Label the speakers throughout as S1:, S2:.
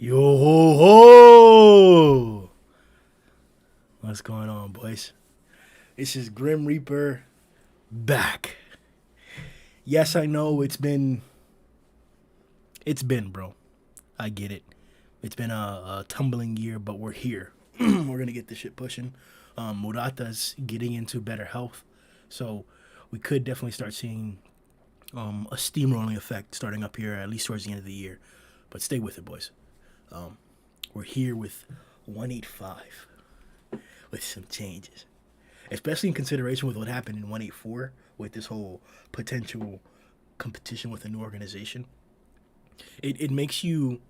S1: Yo ho ho! What's going on, boys? This is Grim Reaper back. Yes, I know it's been, bro. I get it. It's been a tumbling year, but we're here. We're gonna get this shit pushing. Murata's getting into better health, so we could definitely start seeing a steamrolling effect starting up here at least towards the end of the year. But stay with it, boys. We're here with 185 with some changes, especially in consideration with what happened in 184 with this whole potential competition with a new organization. It makes you,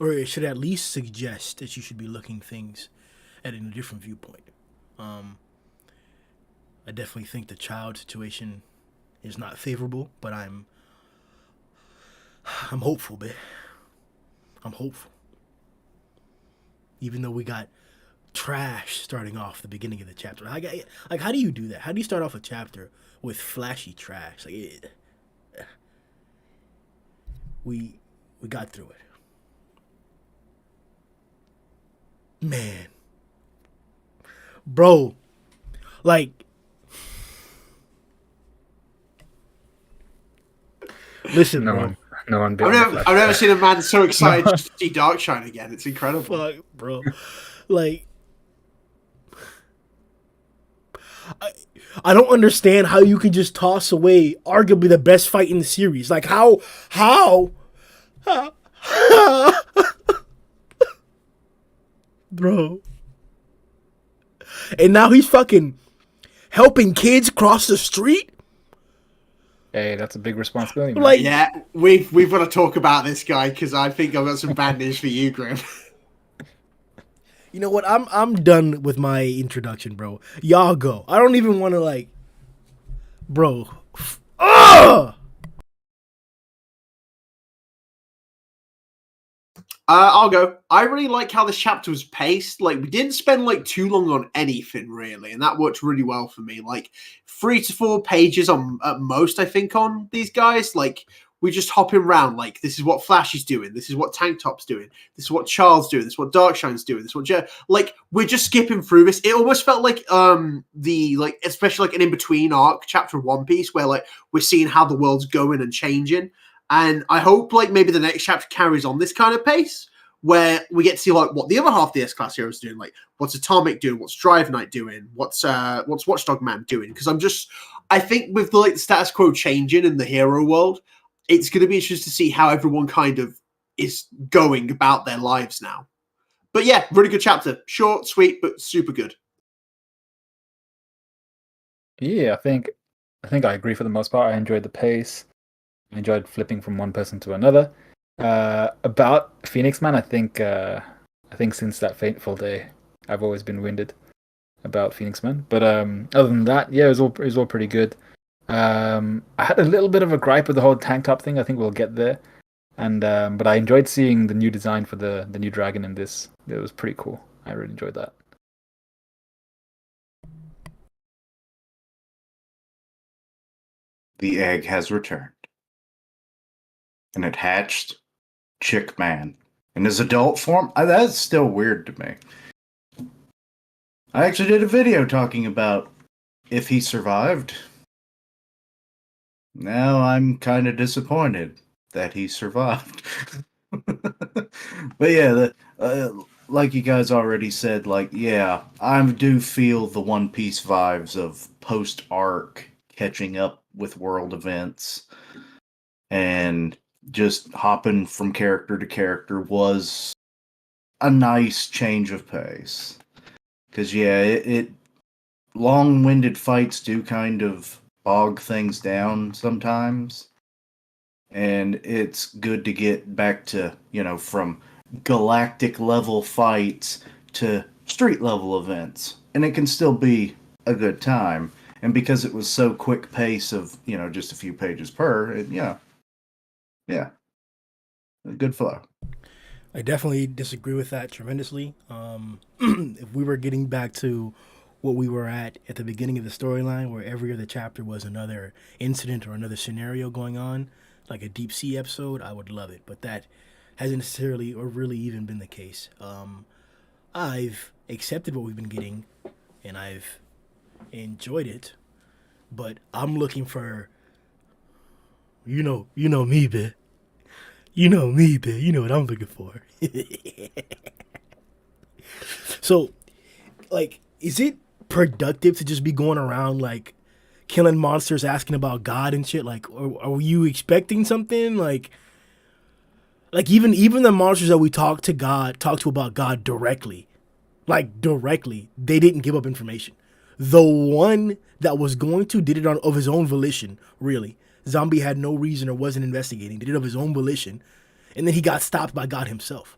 S1: or it should at least suggest that you should be looking things at in a different viewpoint. Um, I definitely think the child situation is not favorable, but I'm hopeful, man. I'm hopeful. Even though we got trash starting off the beginning of the chapter. Like how do you do that? How do you start off a chapter with flashy trash? We got through it. Man. Bro, like listen,
S2: No
S1: bro.
S2: one, no one bit
S3: I've
S2: on the
S3: never,
S2: flash
S3: I've never
S2: there.
S3: seen a man so excited to see Darkshine again. It's incredible.
S1: Fuck, bro. Like I, I don't understand how you can just toss away arguably the best fight in the series. Like how bro. And now he's fucking helping kids cross the street?
S2: Hey, that's a big responsibility, man.
S1: Like
S3: Yeah, we've got to talk about this guy because I think I've got some bad news for you, Grim.
S1: you know what? I'm done with my introduction, bro. Y'all go. I don't even want to like bro. Ugh!
S3: I'll go. I really like how this chapter was paced. Like, we didn't spend like too long on anything really, and that worked really well for me. Like 3 to 4 pages on at most, I think, on these guys. Like, we just hopping around. Like, this is what Flash is doing. This is what Tank Top's doing. This is what Charles doing. This is what Darkshine's doing. This is what like we're just skipping through this. It almost felt like the like especially like an in between arc chapter of One Piece where like we're seeing how the world's going and changing. And I hope like maybe the next chapter carries on this kind of pace where we get to see like what the other half of the S-Class heroes are doing, like what's Atomic doing, what's Drive Knight doing, what's Watchdog Man doing. Because I think with the like the status quo changing in the hero world, it's going to be interesting to see how everyone kind of is going about their lives now. But yeah, really good chapter, short, sweet, but super good.
S2: Yeah, I think I agree for the most part. I enjoyed the pace. I enjoyed flipping from one person to another. About Phoenix Man, I think since that fateful day, I've always been winded about Phoenix Man. But other than that, yeah, it was all pretty good. I had a little bit of a gripe with the whole tank top thing. I think we'll get there. And but I enjoyed seeing the new design for the new dragon in this. It was pretty cool. I really enjoyed that.
S4: The egg has returned. And it hatched Chick Man. In his adult form, that's still weird to me. I actually did a video talking about if he survived. Now I'm kind of disappointed that he survived. But yeah, like you guys already said, like, yeah, I do feel the One Piece vibes of post-arc catching up with world events and just hopping from character to character was a nice change of pace. Because, yeah, it long-winded fights do kind of bog things down sometimes. And it's good to get back to, from galactic level fights to street level events. And it can still be a good time. And because it was so quick pace of, just a few pages per, yeah, a good flow.
S1: I definitely disagree with that tremendously. If we were getting back to what we were at the beginning of the storyline, where every other chapter was another incident or another scenario going on, like a deep sea episode, I would love it. But hasn't necessarily or really even been the case. I've accepted what we've been getting, and I've enjoyed it, but I'm looking for, you know me, bitch. You know me, bitch. You know what I'm looking for. So, like, is it productive to just be going around, like, killing monsters, asking about God and shit? Like, are you expecting something? Like even the monsters that we talk to about God directly, they didn't give up information. The one that was going to did it of his own volition, really. Zombie had no reason or wasn't investigating, did it of his own volition, and then he got stopped by God himself.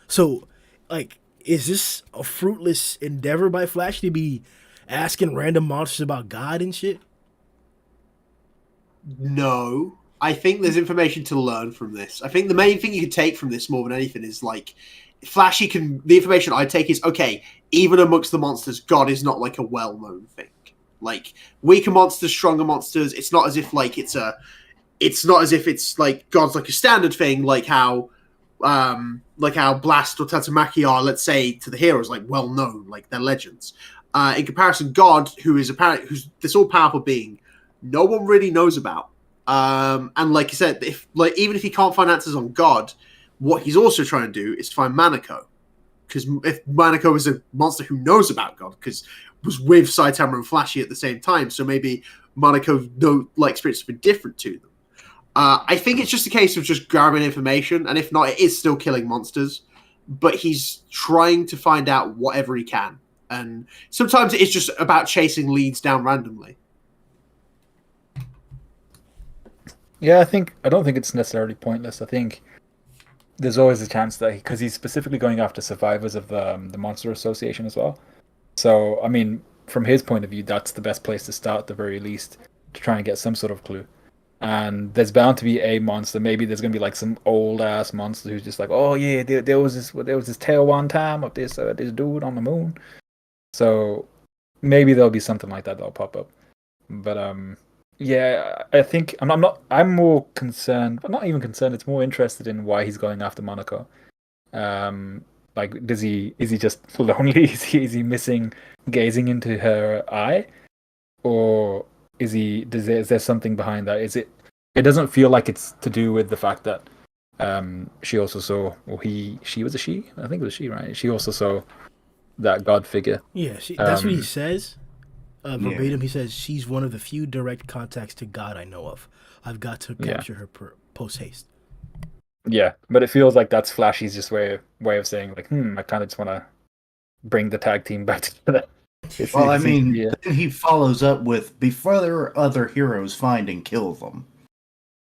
S1: So, like, is this a fruitless endeavor by Flash to be asking random monsters about God and shit?
S3: No. I think there's information to learn from this. I think the main thing you can take from this more than anything is, like, Flashy the information I take is, okay, even amongst the monsters, God is not, like, a well-known thing. Like, weaker monsters, stronger monsters, it's not as if, like, it's like God's like a standard thing, like how Blast or Tatsumaki are, let's say, to the heroes, like, well known, like they're legends. In comparison, God, who's this all powerful being, no one really knows about. And like you said, even if he can't find answers on God, what he's also trying to do is find Manako. Because if Manako is a monster who knows about God, because was with Saitama and Flashy at the same time, so maybe Manako experience would be different to them. I think it's just a case of just grabbing information, and if not, it is still killing monsters. But he's trying to find out whatever he can, and sometimes it's just about chasing leads down randomly.
S2: Yeah, I don't think it's necessarily pointless. I think there's always a chance that because he's specifically going after survivors of the Monster Association as well. So, I mean, from his point of view, that's the best place to start at the very least to try and get some sort of clue. And there's bound to be a monster. Maybe there's gonna be like some old ass monster who's just like, oh yeah, there was this tale one time of this dude on the moon. So maybe there'll be something like that that'll pop up. But yeah, I think I'm more concerned, but not even concerned. It's more interested in why he's going after Monaco. Like, is he just lonely? Is he missing gazing into her eye, or is there something behind that? It doesn't feel like it's to do with the fact that she also saw, or she was a she? I think it was she, right? She also saw that God figure.
S1: Yeah, that's what he says. Verbatim, he says, she's one of the few direct contacts to God I know of. I've got to capture her post haste.
S2: Yeah, but it feels like that's Flashy's just way of saying, like, I kind of just want to bring the tag team back together.
S4: Well, I mean, then he follows up with, before other heroes find and kill them.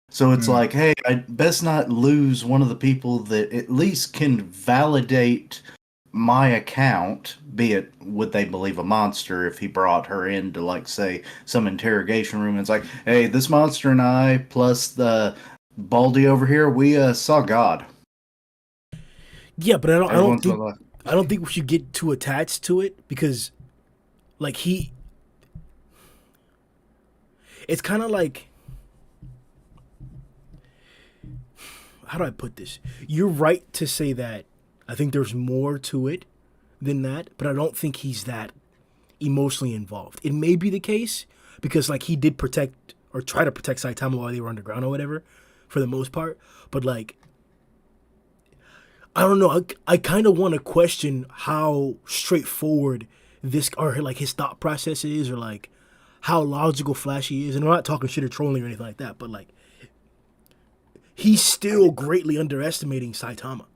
S4: So it's like, hey, I'd best not lose one of the people that at least can validate my account, be it would they believe a monster if he brought her into, like, say, some interrogation room and it's like, hey, this monster and I, plus the Baldy over here, we saw God.
S1: Yeah, but I don't think we should get too attached to it, because, like, it's kind of like, how do I put this? You're right to say that I think there's more to it than that, but I don't think he's that emotionally involved. It may be the case because, like, he did protect or try to protect Saitama while they were underground or whatever, for the most part. But, like, I don't know. I kind of want to question how straightforward this, or like his thought process is, or like how logical Flashy is. And I'm not talking shit or trolling or anything like that, but, like, he's still greatly underestimating Saitama.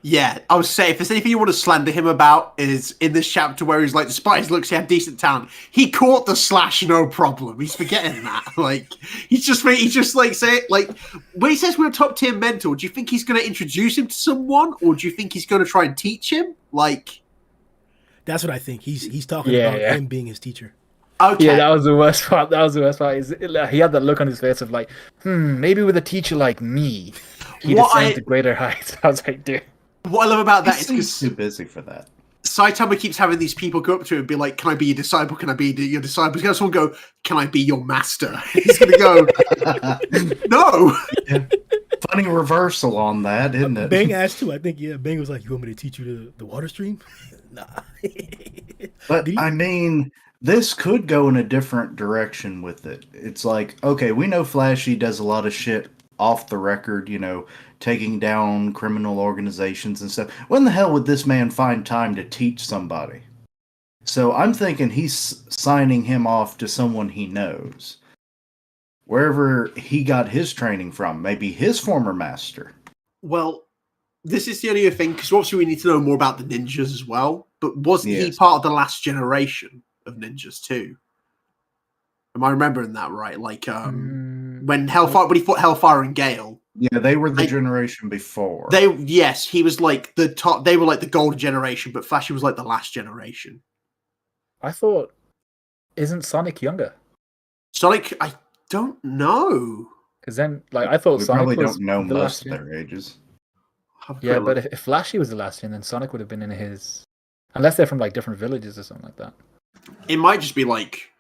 S3: Yeah, I would say if there's anything you want to slander him about is in this chapter where he's like, despite his looks, he had decent talent. He caught the slash, no problem. He's forgetting that. Like, he's just like say like when he says we're a top tier mentor. Do you think he's going to introduce him to someone, or do you think he's going to try and teach him? Like,
S1: that's what I think. He's talking about him being his teacher.
S3: Okay.
S2: Yeah, that was the worst part. He had that look on his face of like, maybe with a teacher like me, he'd ascend to greater heights. I was like, dude.
S3: What I love about that is because
S4: he's too busy for that.
S3: Saitama keeps having these people go up to him and be like, "Can I be your disciple? Can I be your disciple?" He's going to someone go, "Can I be your master?" He's going to go, "No."
S4: Yeah. funny reversal on that, isn't it?
S1: Bang asked too. I think Bang was like, "You want me to teach you the water stream?" Nah.
S4: But
S1: Did he-
S4: I mean, this could go in a different direction with it. It's like, okay, we know Flashy does a lot of shit off the record, taking down criminal organizations and stuff. When the hell would this man find time to teach somebody? So I'm thinking he's signing him off to someone he knows. Wherever he got his training from, maybe his former master.
S3: Well, this is the only thing, because obviously we need to know more about the ninjas as well. But wasn't he
S4: Yes.
S3: part of the last generation of ninjas too? Am I remembering that right? Like when he fought Hellfire and Gale.
S4: Yeah, they were the generation before.
S3: He was like the top. They were like the golden generation, but Flashy was like the last generation.
S2: I thought, isn't Sonic younger?
S3: Sonic, I don't know.
S2: Because then, I thought
S4: we
S2: Sonic
S4: probably
S2: was
S4: don't know
S2: the
S4: most
S2: last
S4: of
S2: gen.
S4: their ages.
S2: Yeah, but if Flashy was the last gen, then Sonic would have been in his. Unless they're from different villages or something like that.
S3: It might just be like,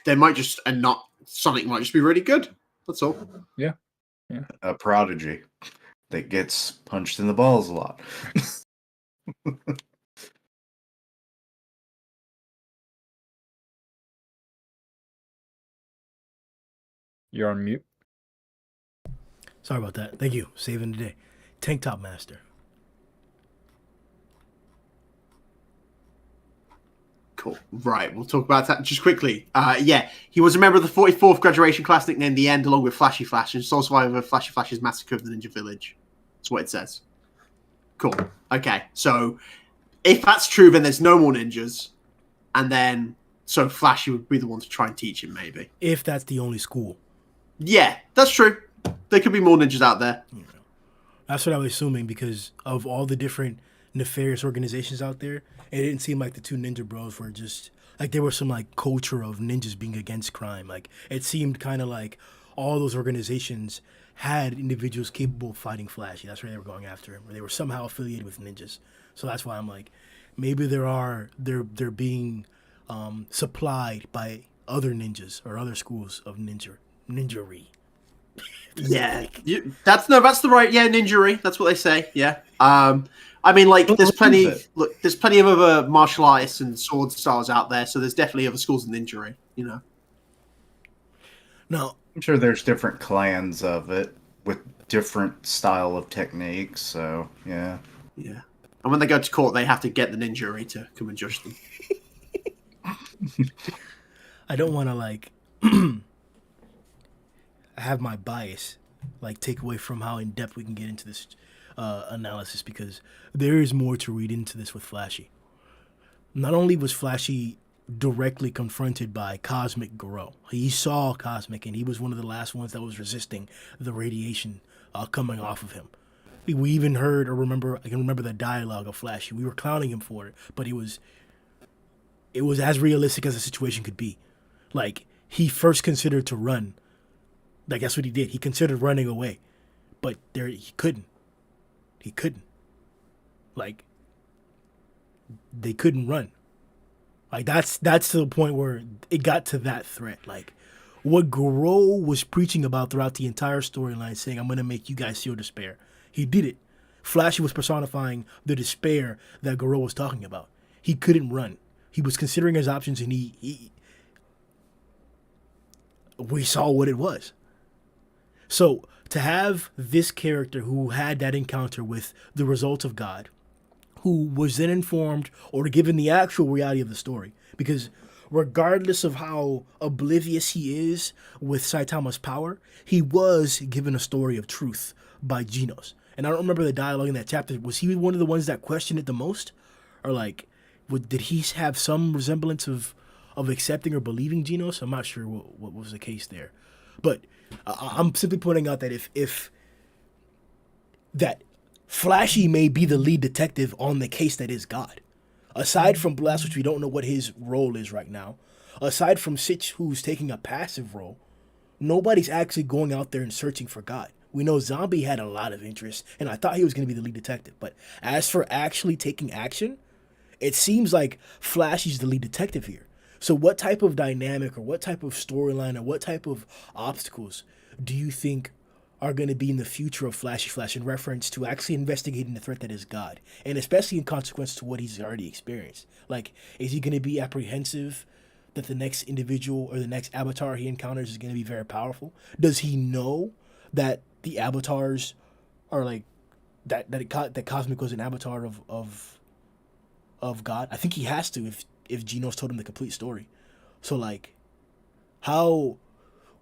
S3: they might just and not Sonic might just be really good. That's all.
S2: Yeah.
S4: A prodigy that gets punched in the balls a lot.
S2: You're on mute.
S1: Sorry about that. Thank you. Saving the day. Tank Top Master.
S3: Cool. Right, we'll talk about that just quickly. He was a member of the 44th graduation class, nicknamed The End, along with Flashy Flash, and sole survivor of Flashy Flash's massacre of the Ninja Village. That's what it says. Cool. Okay, so if that's true, then there's no more ninjas, and then so Flashy would be the one to try and teach him, maybe.
S1: If that's the only school.
S3: Yeah, that's true. There could be more ninjas out there.
S1: That's what I was assuming because of all the different nefarious organizations out there. It didn't seem like the two ninja bros were just like there was some culture of ninjas being against crime. Like it seemed kind of like all those organizations had individuals capable of fighting Flashy. That's why they were going after him, or they were somehow affiliated with ninjas. So that's why I'm like, maybe they're being supplied by other ninjas or other schools of ninjery.
S3: Yeah, that's the right. Yeah, ninjery. That's what they say. Yeah. I mean, there's plenty. There's plenty of other martial artists and sword styles out there, so there's definitely other schools of ninjery.
S1: No,
S4: I'm sure there's different clans of it with different style of techniques. So yeah.
S3: Yeah. And when they go to court, they have to get the ninjery to come and judge them.
S1: I don't want to have my bias take away from how in depth we can get into this analysis because there is more to read into this with Flashy. Not only was Flashy directly confronted by Cosmic Garou, he saw Cosmic and he was one of the last ones that was resisting the radiation coming off of him. We even heard I can remember the dialogue of Flashy. We were clowning him for it, but it was as realistic as the situation could be. He first considered to run. That's what he did. He considered running away, but he couldn't. He couldn't. They couldn't run. That's to the point where it got to that threat. What Garou was preaching about throughout the entire storyline, saying, "I'm gonna make you guys feel despair." He did it. Flashy was personifying the despair that Garou was talking about. He couldn't run. He was considering his options, and we saw what it was. So to have this character who had that encounter with the results of God, who was then informed or given the actual reality of the story, because regardless of how oblivious he is with Saitama's power, he was given a story of truth by Genos. And I don't remember the dialogue in that chapter. Was he one of the ones that questioned it the most? Or did he have some resemblance of accepting or believing Genos? I'm not sure what was the case there. But I'm simply pointing out that if that Flashy may be the lead detective on the case that is God. Aside from Blast, which we don't know what his role is right now, aside from Sitch, who's taking a passive role, nobody's actually going out there and searching for God. We know Zombie had a lot of interest, and I thought he was going to be the lead detective. But as for actually taking action, it seems like Flashy's the lead detective here. So what type of dynamic or what type of storyline or what type of obstacles do you think are going to be in the future of Flashy Flash in reference to actually investigating the threat that is God, and especially in consequence to what he's already experienced. Like, is he going to be apprehensive that the next individual or the next avatar he encounters is going to be very powerful? Does he know that the avatars are like that Cosmic was an avatar of God? I think he has to if Genos told him the complete story. So like, how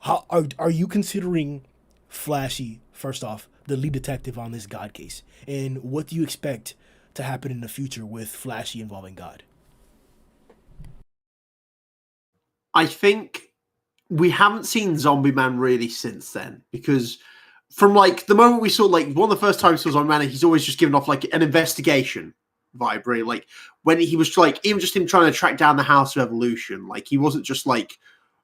S1: are you considering Flashy, first off, the lead detective on this God case, and what do you expect to happen in the future with Flashy involving God?
S3: I think we haven't seen Zombie Man really since then, because from like the moment we saw, like, one of the first times we saw Zombie Man, he's always just given off like an investigation vibe, really. Like when he was like, even just him trying to track down the House of Evolution, like he wasn't just like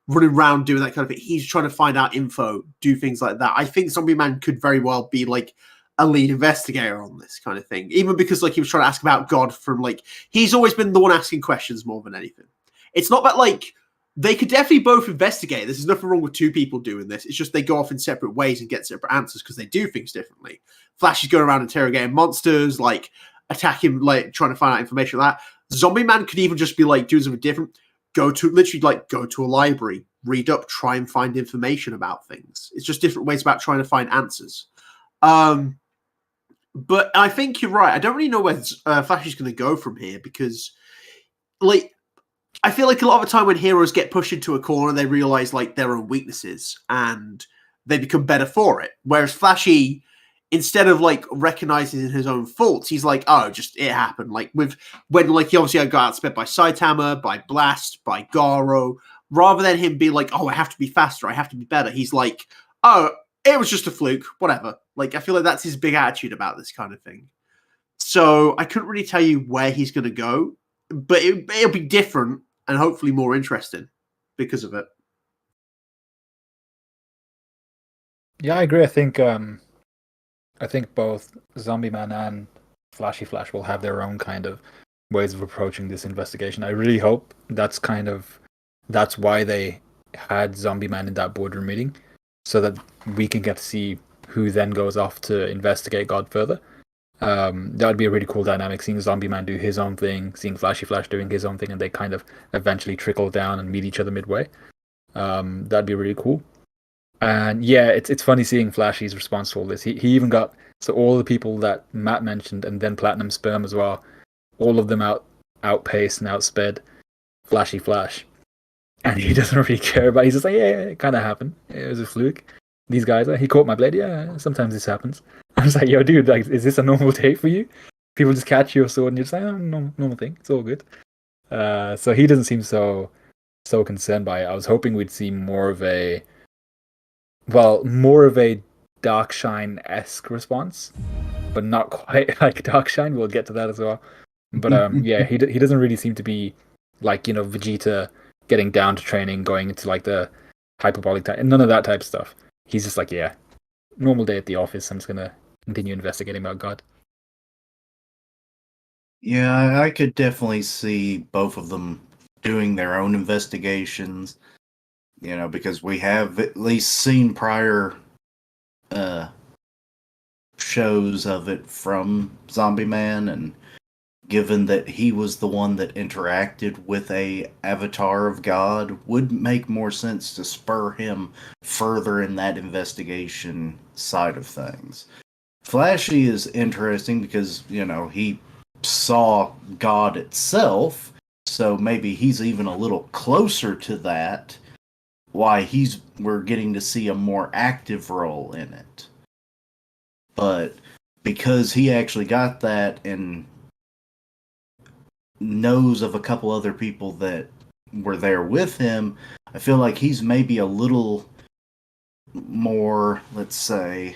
S3: running around doing that kind of thing. He's trying to find out info, do things like that. I think Zombie Man could very well be like a lead investigator on this kind of thing, even because like he was trying to ask about God from like, he's always been the one asking questions more than anything. It's not that like they could definitely both investigate. There's nothing wrong with two people doing this. It's just they go off in separate ways and get separate answers because they do things differently. Flash is going around interrogating monsters, like attacking, like trying to find out information like that. Zombie Man could even just be like doing something different. Go to a library, read up, try and find information about things. It's just different ways about trying to find answers. But I think you're right. I don't really know where Flash is going to go from here, because like, I feel like a lot of the time when heroes get pushed into a corner, they realize like their own weaknesses and they become better for it. Whereas Flashy, instead of like recognizing his own faults, he's like, oh, just it happened. Like when like he obviously got outsped by Saitama, by Blast, by Garou, rather than him be like, oh, I have to be faster, I have to be better. He's like, oh, it was just a fluke, whatever. Like, I feel like that's his big attitude about this kind of thing. So I couldn't really tell you where he's going to go, but it'll be different and hopefully more interesting because of it.
S2: Yeah, I agree. I think both Zombie Man and Flashy Flash will have their own kind of ways of approaching this investigation. I really hope that's why they had Zombie Man in that boardroom meeting, so that we can get to see who then goes off to investigate God further. That would be a really cool dynamic, seeing Zombie Man do his own thing, seeing Flashy Flash doing his own thing, and they kind of eventually trickle down and meet each other midway. That'd be really cool. And yeah, it's funny seeing Flashy's response to all this. He even got, so all the people that Matt mentioned, and then Platinum Sperm as well, all of them outpaced and outsped Flashy Flash. And he doesn't really care about it. He's just like, yeah, it kind of happened. It was a fluke. These guys, he caught my blade. Yeah, sometimes this happens. I was like, yo, dude, like, is this a normal day for you? People just catch your sword and you're just like, oh, normal thing. It's all good. So he doesn't seem so concerned by it. I was hoping we'd see more of a Darkshine-esque response, but not quite like Darkshine. We'll get to that as well. But yeah, he doesn't really seem to be like, Vegeta getting down to training, going into like the hyperbolic type, and none of that type of stuff. He's just like, yeah, normal day at the office. I'm just gonna continue investigating about God.
S4: Yeah, I could definitely see both of them doing their own investigations, because we have at least seen prior shows of it from Zombie Man, and given that he was the one that interacted with a avatar of God, would make more sense to spur him further in that investigation side of things. Flashy is interesting because, he saw God itself, so maybe he's even a little closer to that, why we're getting to see a more active role in it. But because he actually got that and knows of a couple other people that were there with him, I feel like he's maybe a little more, let's say,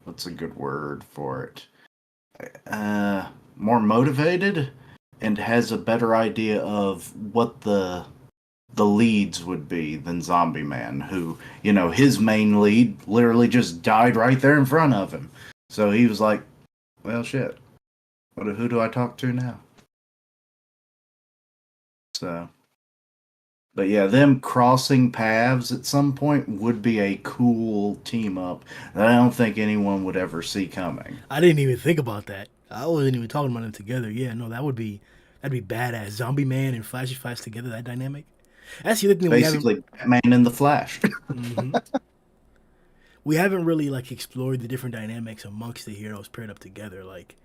S4: what's a good word for it? More motivated, and has a better idea of what the leads would be than Zombie Man, who, his main lead literally just died right there in front of him. So he was like, well, shit. Who do I talk to now? So, But yeah, them crossing paths at some point would be a cool team up that I don't think anyone would ever see coming.
S1: I didn't even think about that. I wasn't even talking about them together. Yeah, no, that'd be badass. Zombie Man and Flashy Flash together, that dynamic. That's the other thing
S4: Basically, Batman and the Flash.
S1: we haven't really like explored the different dynamics amongst the heroes paired up together. Like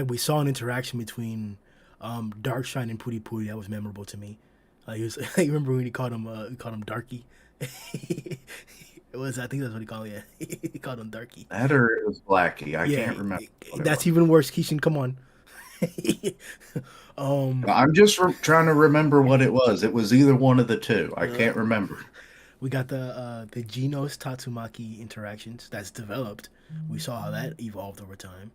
S1: we saw an interaction between Darkshine and Pooty Pooty that was memorable to me. He was, you remember when he called him Darky? It was, I think that's what he called him. Yeah, he called him Darky.
S4: That or it was Blackie. I can't remember.
S1: That's even worse. Kishin, come on.
S4: I'm just trying to remember what it was. It was either one of the two. I can't remember.
S1: We got the Genos Tatsumaki interactions that's developed. We saw how that evolved over time.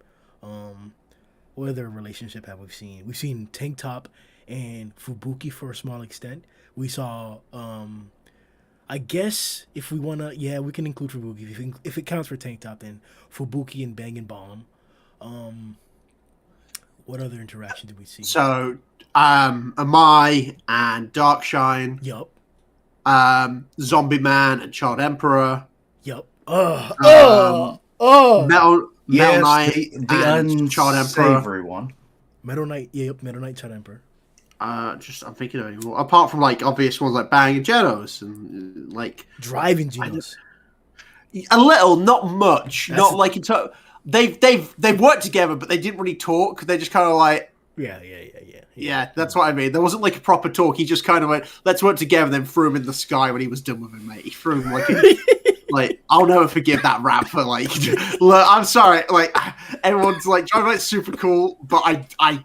S1: What other relationship have we seen? We've seen Tank Top and Fubuki for a small extent. We saw, I guess if we wanna, we can include Fubuki. If it counts for Tank Top, then Fubuki and Bang and Bomb. What other interaction did we see?
S3: So, Amai and Darkshine.
S1: Yup.
S3: Zombie Man and Child Emperor.
S1: Yup.
S3: Metal Knight and Child Emperor.
S4: Unsavory one.
S1: Metal Knight, Metal Knight, Child Emperor.
S3: I'm thinking of any more. Apart from like obvious ones like Bang and Genos and like
S1: Driving Genos.
S3: A little, not much. Not like they've worked together, but they didn't really talk. They just kind of like yeah. That's what I mean. There wasn't like a proper talk. He just kind of went, "Let's work together," and then threw him in the sky when he was done with him, mate. He threw him like I'll never forgive that rap for like. Look, I'm sorry. Like everyone's like, John Knight's super cool, but I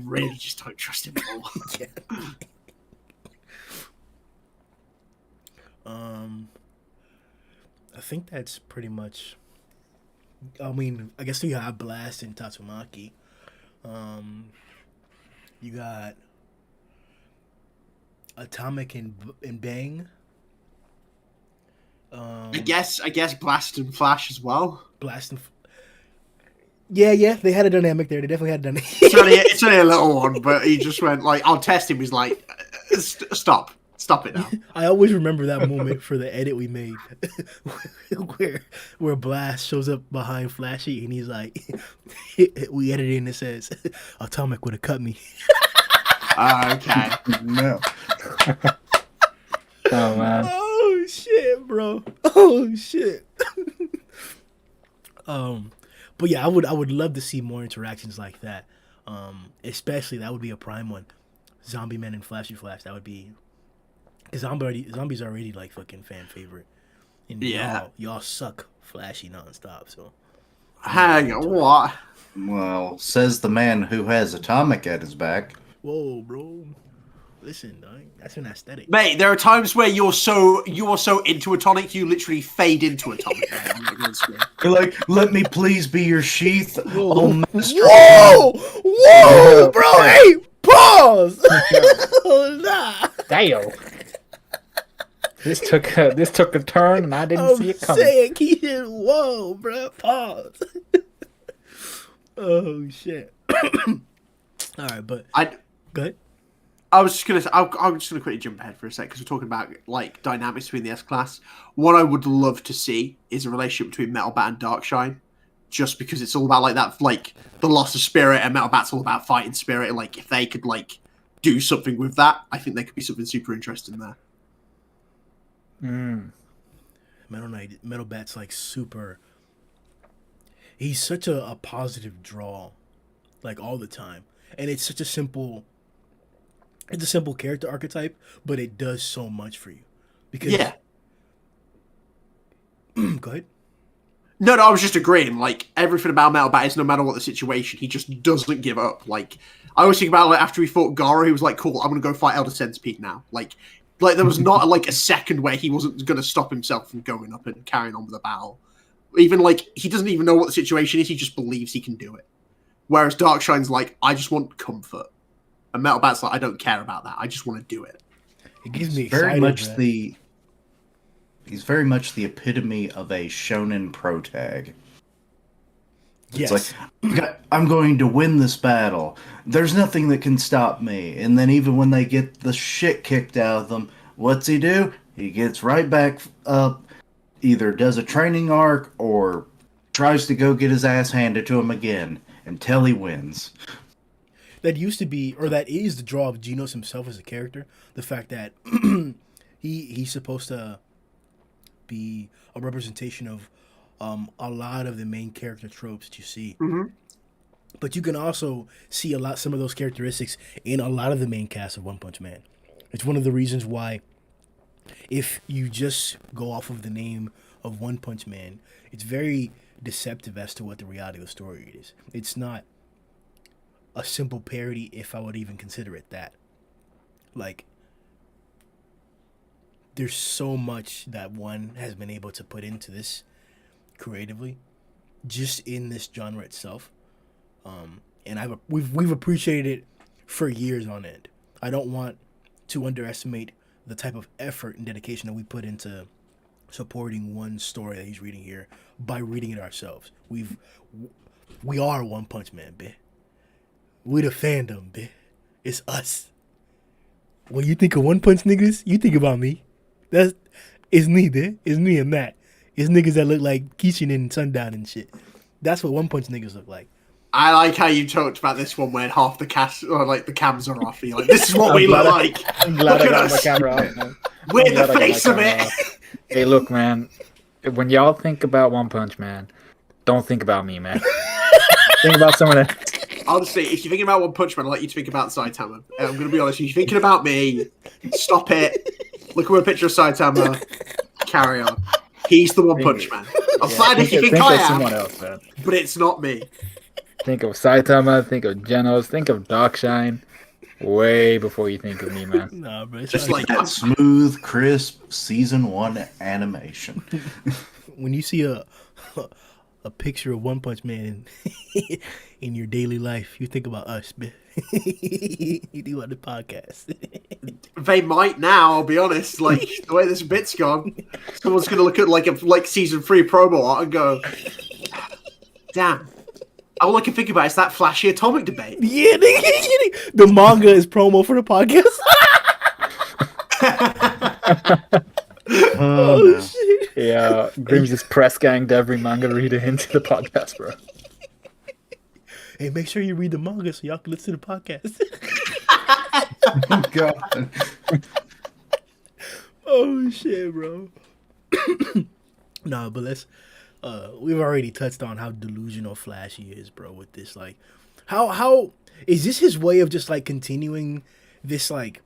S3: really just don't trust him at all.
S1: I think that's pretty much. I mean, I guess you have Blast and Tatsumaki. You got Atomic and Bang.
S3: I guess Blast and Flash as well.
S1: Blast and yeah, they had a dynamic there. They definitely had a dynamic.
S3: It's only a little one, but he just went like, I'll test him. He's like, stop it now.
S1: I always remember that moment for the edit we made, where Blast shows up behind Flashy and he's like, we edited and it says, Atomic would have cut me.
S3: Okay.
S4: No.
S2: Oh man.
S1: Oh shit, bro. Oh shit. But yeah, I would love to see more interactions like that. Especially that would be a prime one. Zombie Man and Flashy Flash. That would be because Zombie's already like fucking fan favorite. And y'all suck Flashy nonstop. So
S3: hang on, what?
S4: Well, says the man who has Atomic at his back.
S1: Whoa, bro. Listen, dog, that's an aesthetic.
S3: Mate, there are times where you're so into Atomic, you literally fade into Atomic.
S4: You're like, let me please be your sheath.
S1: Whoa,
S4: Master.
S1: Bro, hey, pause. Nah.
S2: Damn. This took a turn and I didn't see it coming.
S1: Saying, Keisha, whoa, bro, pause. Oh shit. All right, but go ahead.
S3: I'm just gonna quickly jump ahead for a sec because we're talking about like dynamics between the S class. What I would love to see is a relationship between Metal Bat and Darkshine, just because it's all about like that, like the loss of spirit, and Metal Bat's all about fighting spirit. And like if they could like do something with that, I think there could be something super interesting there.
S1: Metal Bat's like super. He's such a positive draw, like all the time, and it's such a simple. It's a simple character archetype, but it does so much for you. Because Go ahead.
S3: No, I was just agreeing. Like everything about Metal Bat is, no matter what the situation, he just doesn't give up. Like I always think about like after he fought Garou, he was like, "Cool, I'm gonna go fight Elder Centipede now." Like there was not like a second where he wasn't gonna stop himself from going up and carrying on with the battle. Even like he doesn't even know what the situation is; he just believes he can do it. Whereas Darkshine's like, "I just want comfort." And Metal Bat's like, I don't care about that. I just want to do it.
S1: It gives me
S4: very much the. He's very much the epitome of a shonen pro tag.
S1: Yes.
S4: It's like, I'm going to win this battle. There's nothing that can stop me. And then even when they get the shit kicked out of them, what's he do? He gets right back up, either does a training arc or tries to go get his ass handed to him again until he wins.
S1: That used to be, or that is the draw of Genos himself as a character. The fact that he's supposed to be a representation of a lot of the main character tropes that you see.
S3: Mm-hmm.
S1: But you can also see some of those characteristics in a lot of the main cast of One Punch Man. It's one of the reasons why, if you just go off of the name of One Punch Man, it's very deceptive as to what the reality of the story is. It's not a simple parody, if I would even consider it that. Like, there's so much that one has been able to put into this creatively, just in this genre itself. And we've appreciated it for years on end. I don't want to underestimate the type of effort and dedication that we put into supporting one story that he's reading here by reading it ourselves. We are One Punch Man, bitch. We the fandom, bitch. It's us. When you think of One Punch niggas, you think about me. It's me, bitch. It's me and Matt. It's niggas that look like Kishin and Sundown and shit. That's what One Punch niggas look like.
S3: I like how you talked about this one when half the cast, or like the cams are off. You're like, this is what we look like.
S2: I'm glad
S3: Look
S2: I
S3: at
S2: got
S3: us.
S2: my camera off, man.
S3: We're
S2: I'm glad
S3: the
S2: I got my
S3: face of
S2: camera
S3: it.
S2: off. Hey, look, man. When y'all think about One Punch Man, don't think about me, man. Think about someone else.
S3: Honestly, if you're thinking about One Punch Man, I'll let you to think about Saitama. And I'm going to be honest, if you're thinking about me, stop it. Look at a picture of Saitama. Carry on. He's the One Punch Man. I'm fine if you think I
S2: of
S3: am,
S2: someone else, man.
S3: but it's not me.
S2: Think of Saitama, think of Genos, think of Darkshine. Way before you think of me, man.
S1: Nah, bro. It's
S3: Just
S1: like
S3: like
S4: That smooth, crisp season 1 animation.
S1: when you see a picture of One Punch Man in your daily life, you think about us, man. You think about the podcast.
S3: they might now. I'll be honest. Like the way this bit's gone, someone's going to look at like season 3 promo art and go, "Damn." All I can think about is that flashy atomic debate.
S1: Yeah, nigga. The manga is promo for the podcast.
S4: Oh, no.
S1: Shit.
S2: Yeah, Grimm's just press ganged every manga reader into the podcast, bro.
S1: Hey, make sure you read the manga so y'all can listen to the podcast.
S4: Oh, God.
S1: Oh shit, bro. Nah, but let's we've already touched on how delusional Flash he is, bro, with this. Like, how is this his way of just like continuing this like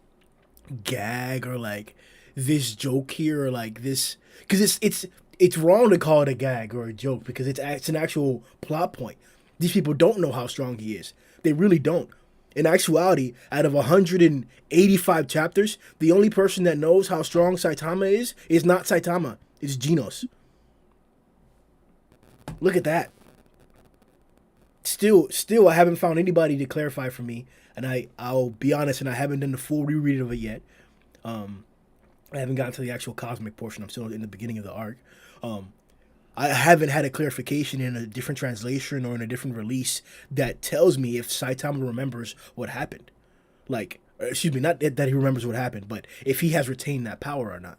S1: gag or like this joke here or like this, because it's wrong to call it a gag or a joke because it's an actual plot point. These people don't know how strong he is. They really don't. In actuality, out of 185 chapters, the only person that knows how strong Saitama is not Saitama. It's Genos. Look at that. Still, I haven't found anybody to clarify for me, and I'll be honest, and I haven't done the full reread of it yet. I haven't gotten to the actual cosmic portion. I'm still in the beginning of the arc. I haven't had a clarification in a different translation or in a different release that tells me if Saitama remembers what happened. Like, excuse me, not that he remembers what happened, but if he has retained that power or not.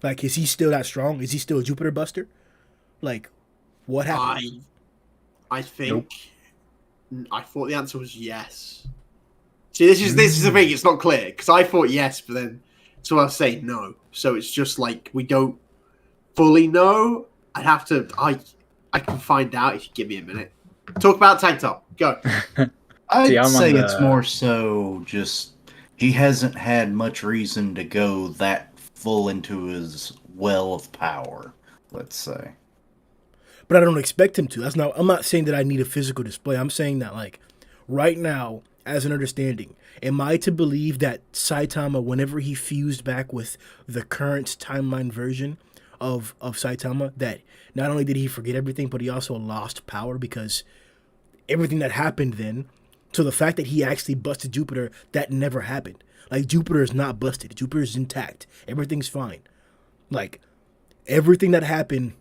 S1: Like, is he still that strong? Is he still a Jupiter Buster? Like, what happened?
S3: I think I thought the answer was yes. See, this is the thing. It's not clear because I thought yes, but then so I'll say no. So it's just like we don't fully know. I'd have to. I can find out if you give me a minute. Talk about Tank Top. Go.
S4: I'd say it's more so just he hasn't had much reason to go that full into his well of power, let's say.
S1: But I don't expect him to. I'm not saying that I need a physical display. I'm saying that, like, right now, as an understanding, am I to believe that Saitama, whenever he fused back with the current timeline version of Saitama, that not only did he forget everything, but he also lost power because everything that happened then, so the fact that he actually busted Jupiter, that never happened. Like, Jupiter is not busted. Jupiter is intact. Everything's fine. Like, everything that happened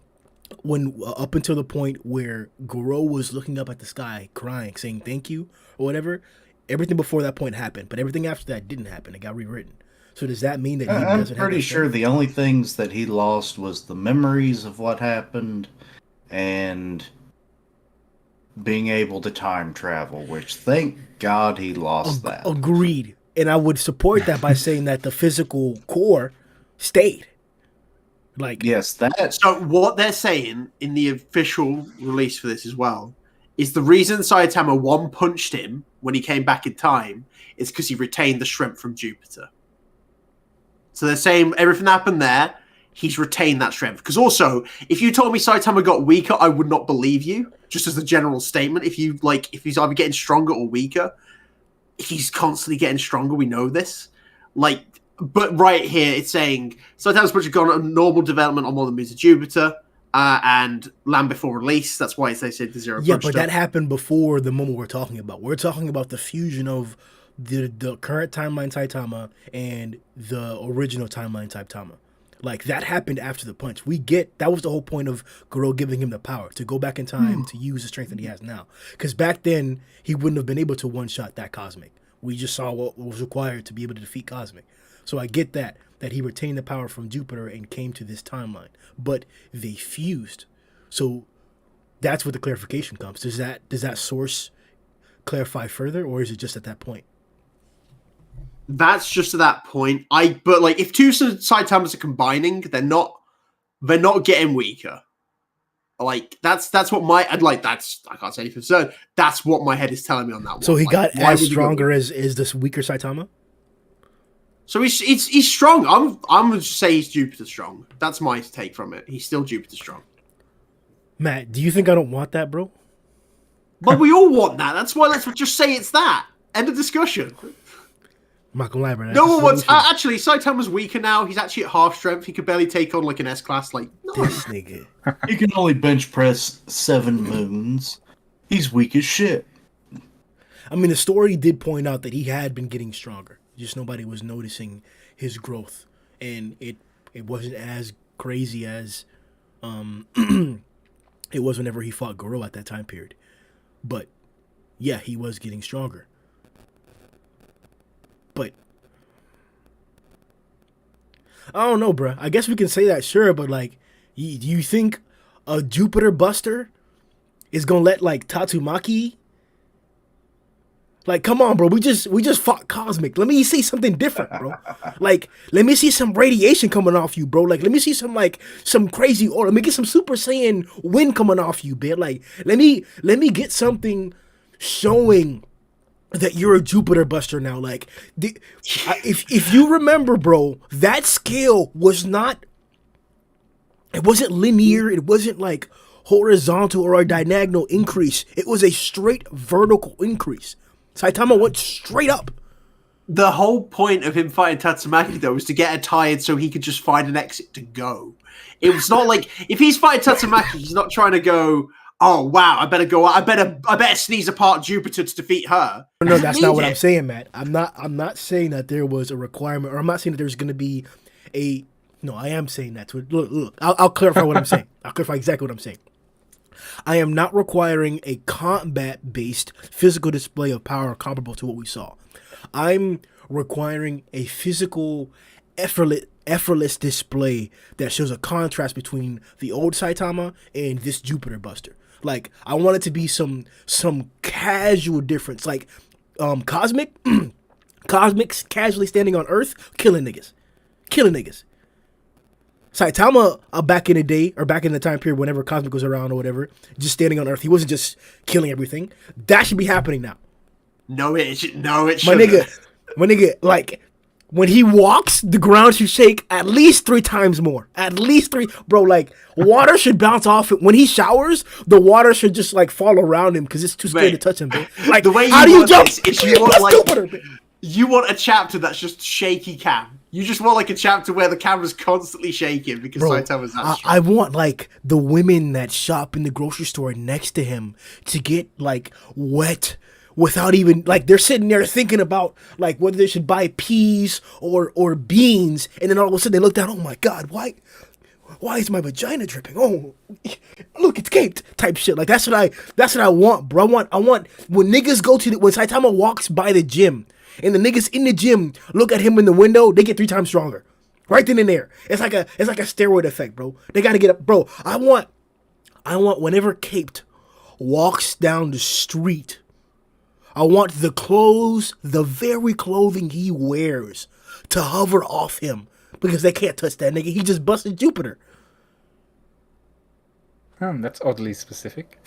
S1: when up until the point where Garou was looking up at the sky, crying, saying thank you or whatever, everything before that point happened. But everything after that didn't happen. It got rewritten. So does that mean that he
S4: I'm
S1: doesn't have
S4: pretty
S1: that
S4: sure
S1: strength?
S4: the only things that he lost was the memories of what happened and being able to time travel, which thank God he lost that.
S1: Agreed. And I would support that by saying that the physical core stayed. Like,
S4: Yes, that.
S3: So what they're saying in the official release for this as well is the reason Saitama one punched him when he came back in time is because he retained the strength from Jupiter. So they're saying everything that happened there, he's retained that strength. Because also, if you told me Saitama got weaker, I would not believe you. Just as a general statement, if he's either getting stronger or weaker, he's constantly getting stronger. We know this. But right here, it's saying Saitama's project gone on normal development on more than moons of Jupiter and land before release. That's why they said the zero.
S1: yeah, but that happened before the moment we're talking about. We're talking about the fusion of the current timeline Saitama and the original timeline Saitama. Like, that happened after the punch. That was the whole point of Garou giving him the power to go back in time to use the strength that he has now. Because back then, he wouldn't have been able to one-shot that Cosmic. We just saw what was required to be able to defeat Cosmic. So I get that he retained the power from Jupiter and came to this timeline. But they fused. So that's where the clarification comes. Does that source clarify further, or is it just at that point?
S3: That's just at that point. But if two Saitamas are combining, they're not getting weaker. That's what my I can't say anything. So that's what my head is telling me on that one.
S1: So he got as stronger as this weaker Saitama?
S3: So he's strong. I'm gonna just say he's Jupiter strong. That's my take from it. He's still Jupiter strong.
S1: Matt, do you think I don't want that, bro?
S3: But we all want that. That's why let's just say it's that. End of discussion.
S1: I'm not gonna lie, bro.
S3: No one wants. Actually, Saitama's weaker now. He's actually at half strength. He could barely take on an S class. No.
S1: This nigga.
S4: He can only bench press 7 moons. He's weak as shit.
S1: I mean, the story did point out that he had been getting stronger. Just nobody was noticing his growth, and it wasn't as crazy as it was whenever he fought Garou at that time period. But yeah, he was getting stronger. But I don't know, bro. I guess we can say that, sure, but do you think a Jupiter Buster is gonna let Tatsumaki? Come on, bro. We just fought Cosmic. Let me see something different, bro. Let me see some radiation coming off you, bro. Let me see some crazy aura. Let me get some Super Saiyan wind coming off you, bitch. Let me get something showing that you're a Jupiter Buster now. If you remember, bro, that scale was not. It wasn't linear. It wasn't horizontal or a diagonal increase. It was a straight vertical increase. Saitama went straight up.
S3: The whole point of him fighting Tatsumaki, though, was to get her tired so he could just find an exit to go. It was not if he's fighting Tatsumaki, he's not trying to go, oh, wow, I better go, I better sneeze apart Jupiter to defeat her.
S1: No, that's not what I'm saying, Matt. I'm not saying that there was a requirement, or I'm not saying that there's going to be a... No, I am saying that. Look, I'll clarify what I'm saying. I'll clarify exactly what I'm saying. I am not requiring a combat-based physical display of power comparable to what we saw. I'm requiring a physical, effortless display that shows a contrast between the old Saitama and this Jupiter Buster. I want it to be some casual difference. Cosmic, Cosmic's casually standing on Earth, killing niggas. Saitama, back in the day, or back in the time period whenever Cosmic was around or whatever, just standing on Earth. He wasn't just killing everything. That should be happening now.
S3: No, it shouldn't.
S1: My nigga, when he walks, the ground should shake at least 3 times more. At least 3. Bro, water should bounce off it. When he showers, the water should just, fall around him because it's too scared to touch him, bro.
S3: The way
S1: how do you jump?
S3: You want a chapter that's just shaky cam. You just want a chapter where the camera's constantly shaking because Saitama's that strong.
S1: I want the women that shop in the grocery store next to him to get wet without even they're sitting there thinking about whether they should buy peas or beans, and then all of a sudden they look down. Oh my God, why is my vagina dripping? Oh, look, it's caped. Type shit. That's what I want, bro. I want when niggas go when Saitama walks by the gym and the niggas in the gym look at him in the window, they get 3 times stronger. Right then and there. It's like a steroid effect, bro. They gotta get up. Bro, I want whenever Caped walks down the street, I want the very clothing he wears to hover off him. Because they can't touch that nigga. He just busted Jupiter.
S2: That's oddly specific.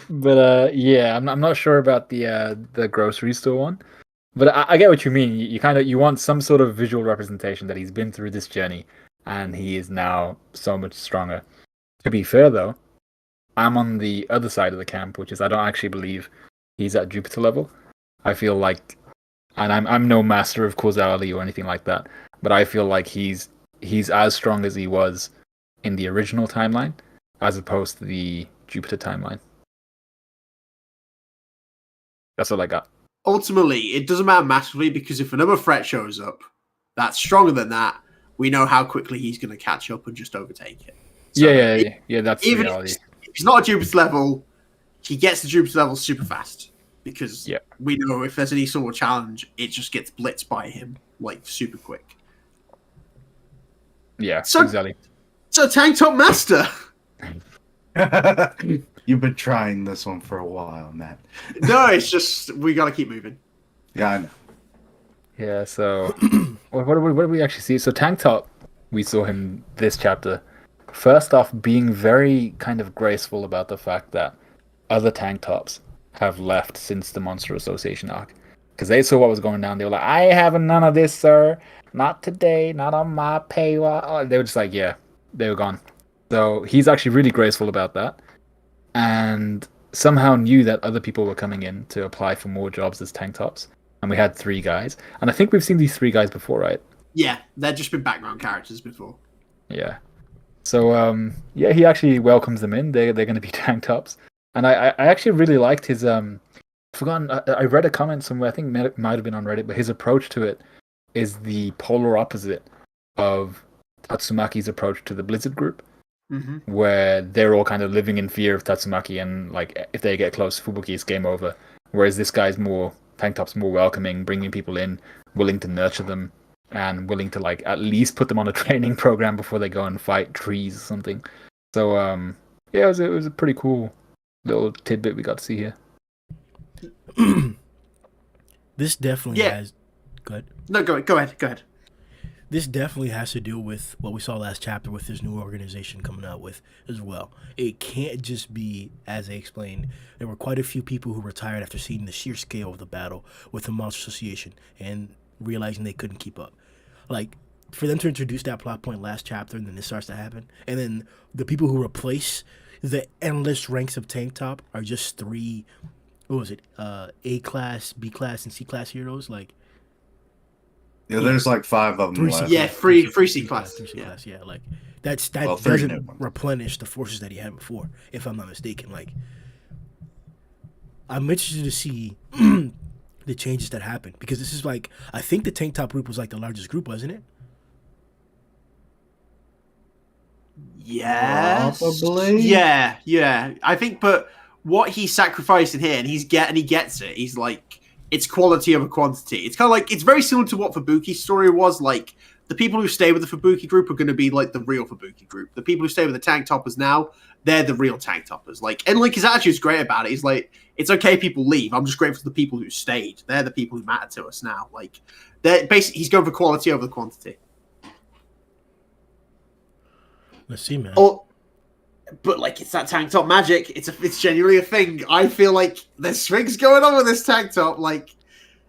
S2: But yeah, I'm not sure about the grocery store one. But I get what you mean. You want some sort of visual representation that he's been through this journey and he is now so much stronger. To be fair though, I'm on the other side of the camp, which is I don't actually believe he's at Jupiter level. I feel like, and I'm no master of causality or anything like that, but I feel like he's as strong as he was in the original timeline, as opposed to the Jupiter timeline. That's all I got.
S3: Ultimately, it doesn't matter massively because if another threat shows up that's stronger than that, we know how quickly he's going to catch up and just overtake it. So
S2: Yeah. That's the
S3: even
S2: reality.
S3: if he's not at Jupiter level, he gets to Jupiter level super fast because we know if there's any sort of challenge, it just gets blitzed by him like super quick.
S2: Yeah,
S3: so,
S2: exactly.
S3: So Tank Top Master.
S4: You've been trying this one for a while, Matt.
S3: No, it's just we got to keep moving.
S4: Yeah, I know.
S2: Yeah, so what did we actually see? So Tank Top, we saw him this chapter. First off, being very kind of graceful about the fact that other Tank Tops have left since the Monster Association arc. Because they saw what was going down. They were like, I ain't having none of this, sir. Not today, not on my pay. They were just like, yeah, they were gone. So he's actually really graceful about that. And somehow knew that other people were coming in to apply for more jobs as Tank Tops. And we had 3 guys. And I think we've seen these 3 guys before, right?
S3: Yeah, they've just been background characters before.
S2: Yeah. So, he actually welcomes them in. They're going to be Tank Tops. And I actually really liked his... I've forgotten. I read a comment somewhere. I think it might have been on Reddit. But his approach to it is the polar opposite of Tatsumaki's approach to the Blizzard group. Mm-hmm. Where they're all kind of living in fear of Tatsumaki. And like if they get close to Fubuki, it's game over. Whereas this guy's Tank Top's more welcoming, bringing people in, willing to nurture them. And willing to like at least put them on a training program before they go and fight trees or something. So it was a pretty cool little tidbit we got to see here.
S1: This definitely has. Go ahead.
S3: No, go ahead.
S1: This definitely has to do with what we saw last chapter with this new organization coming out with as well. It can't just be, as they explained, there were quite a few people who retired after seeing the sheer scale of the battle with the Monster Association and realizing they couldn't keep up. Like, for them to introduce that plot point last chapter and then this starts to happen, and then the people who replace the endless ranks of Tank Top are just 3, what was it, A class, B class, and C class heroes? Like,
S4: yeah, there's like 5 of them left.
S3: Yeah, free C class.
S1: 3 C class, yeah. Like, that
S4: doesn't
S1: replenish the forces that he had before, if I'm not mistaken. Like, I'm interested to see the changes that happen, because this is like, I think the Tank Top group was like the largest group, wasn't it?
S3: Yes.
S4: Probably.
S3: Yeah. I think, but what he sacrificed in here, and he gets it. He's like, it's quality over quantity. It's kind of like, it's very similar to what Fubuki's story was. Like, the people who stay with the Fubuki group are going to be like the real Fubuki group. The people who stay with the Tank Toppers now, they're the real Tank Toppers. Like, and like his attitude is great about it. He's like, it's okay, people leave. I'm just grateful for the people who stayed. They're the people who matter to us now. Like, they're basically, he's going for quality over the quantity.
S1: Let's see, man.
S3: Oh, but like, it's that Tank Top magic. It's genuinely a thing. I feel like there's things going on with this Tank Top. Like,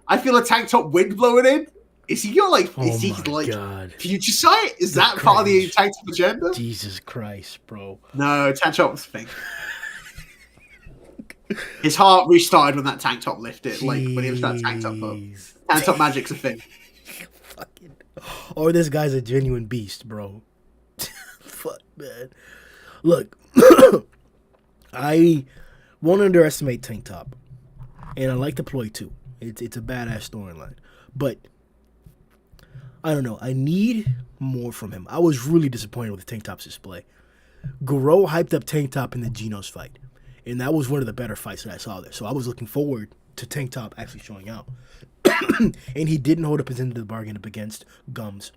S3: I feel a Tank Top wind blowing in. Is he got like? Is he like? God. Future sight? Is that part of the Tank Top agenda?
S1: Jesus Christ, bro.
S3: No, Tank Top's thing. His heart restarted when that Tank Top lifted. Like when he was that Tank Top up. Tank Top magic's a thing.
S1: Fucking. Or this guy's a genuine beast, bro. Fuck, man. Look, I won't underestimate Tank Top, and I like the ploy too. It's a badass storyline, but I don't know. I need more from him. I was really disappointed with Tank Top's display. Garou hyped up Tank Top in the Genos fight, and that was one of the better fights that I saw there. So I was looking forward to Tank Top actually showing out. And he didn't hold up his end of the bargain up against Gums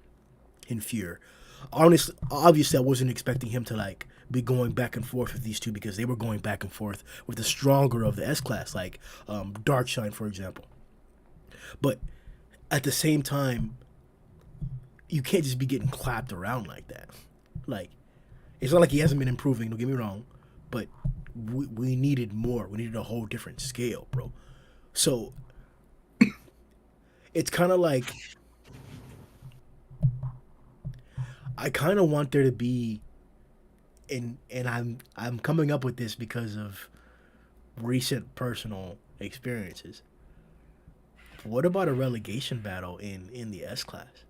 S1: in Fear. Honestly, obviously, I wasn't expecting him to like be going back and forth with these two because they were going back and forth with the stronger of the S class, like Darkshine, for example. But at the same time, you can't just be getting clapped around like that. Like, it's not like he hasn't been improving, don't get me wrong, but we needed more. We needed a whole different scale, bro. So it's kind of like I kind of want there to be, and I'm coming up with this because of recent personal experiences. What about a relegation battle in the S class?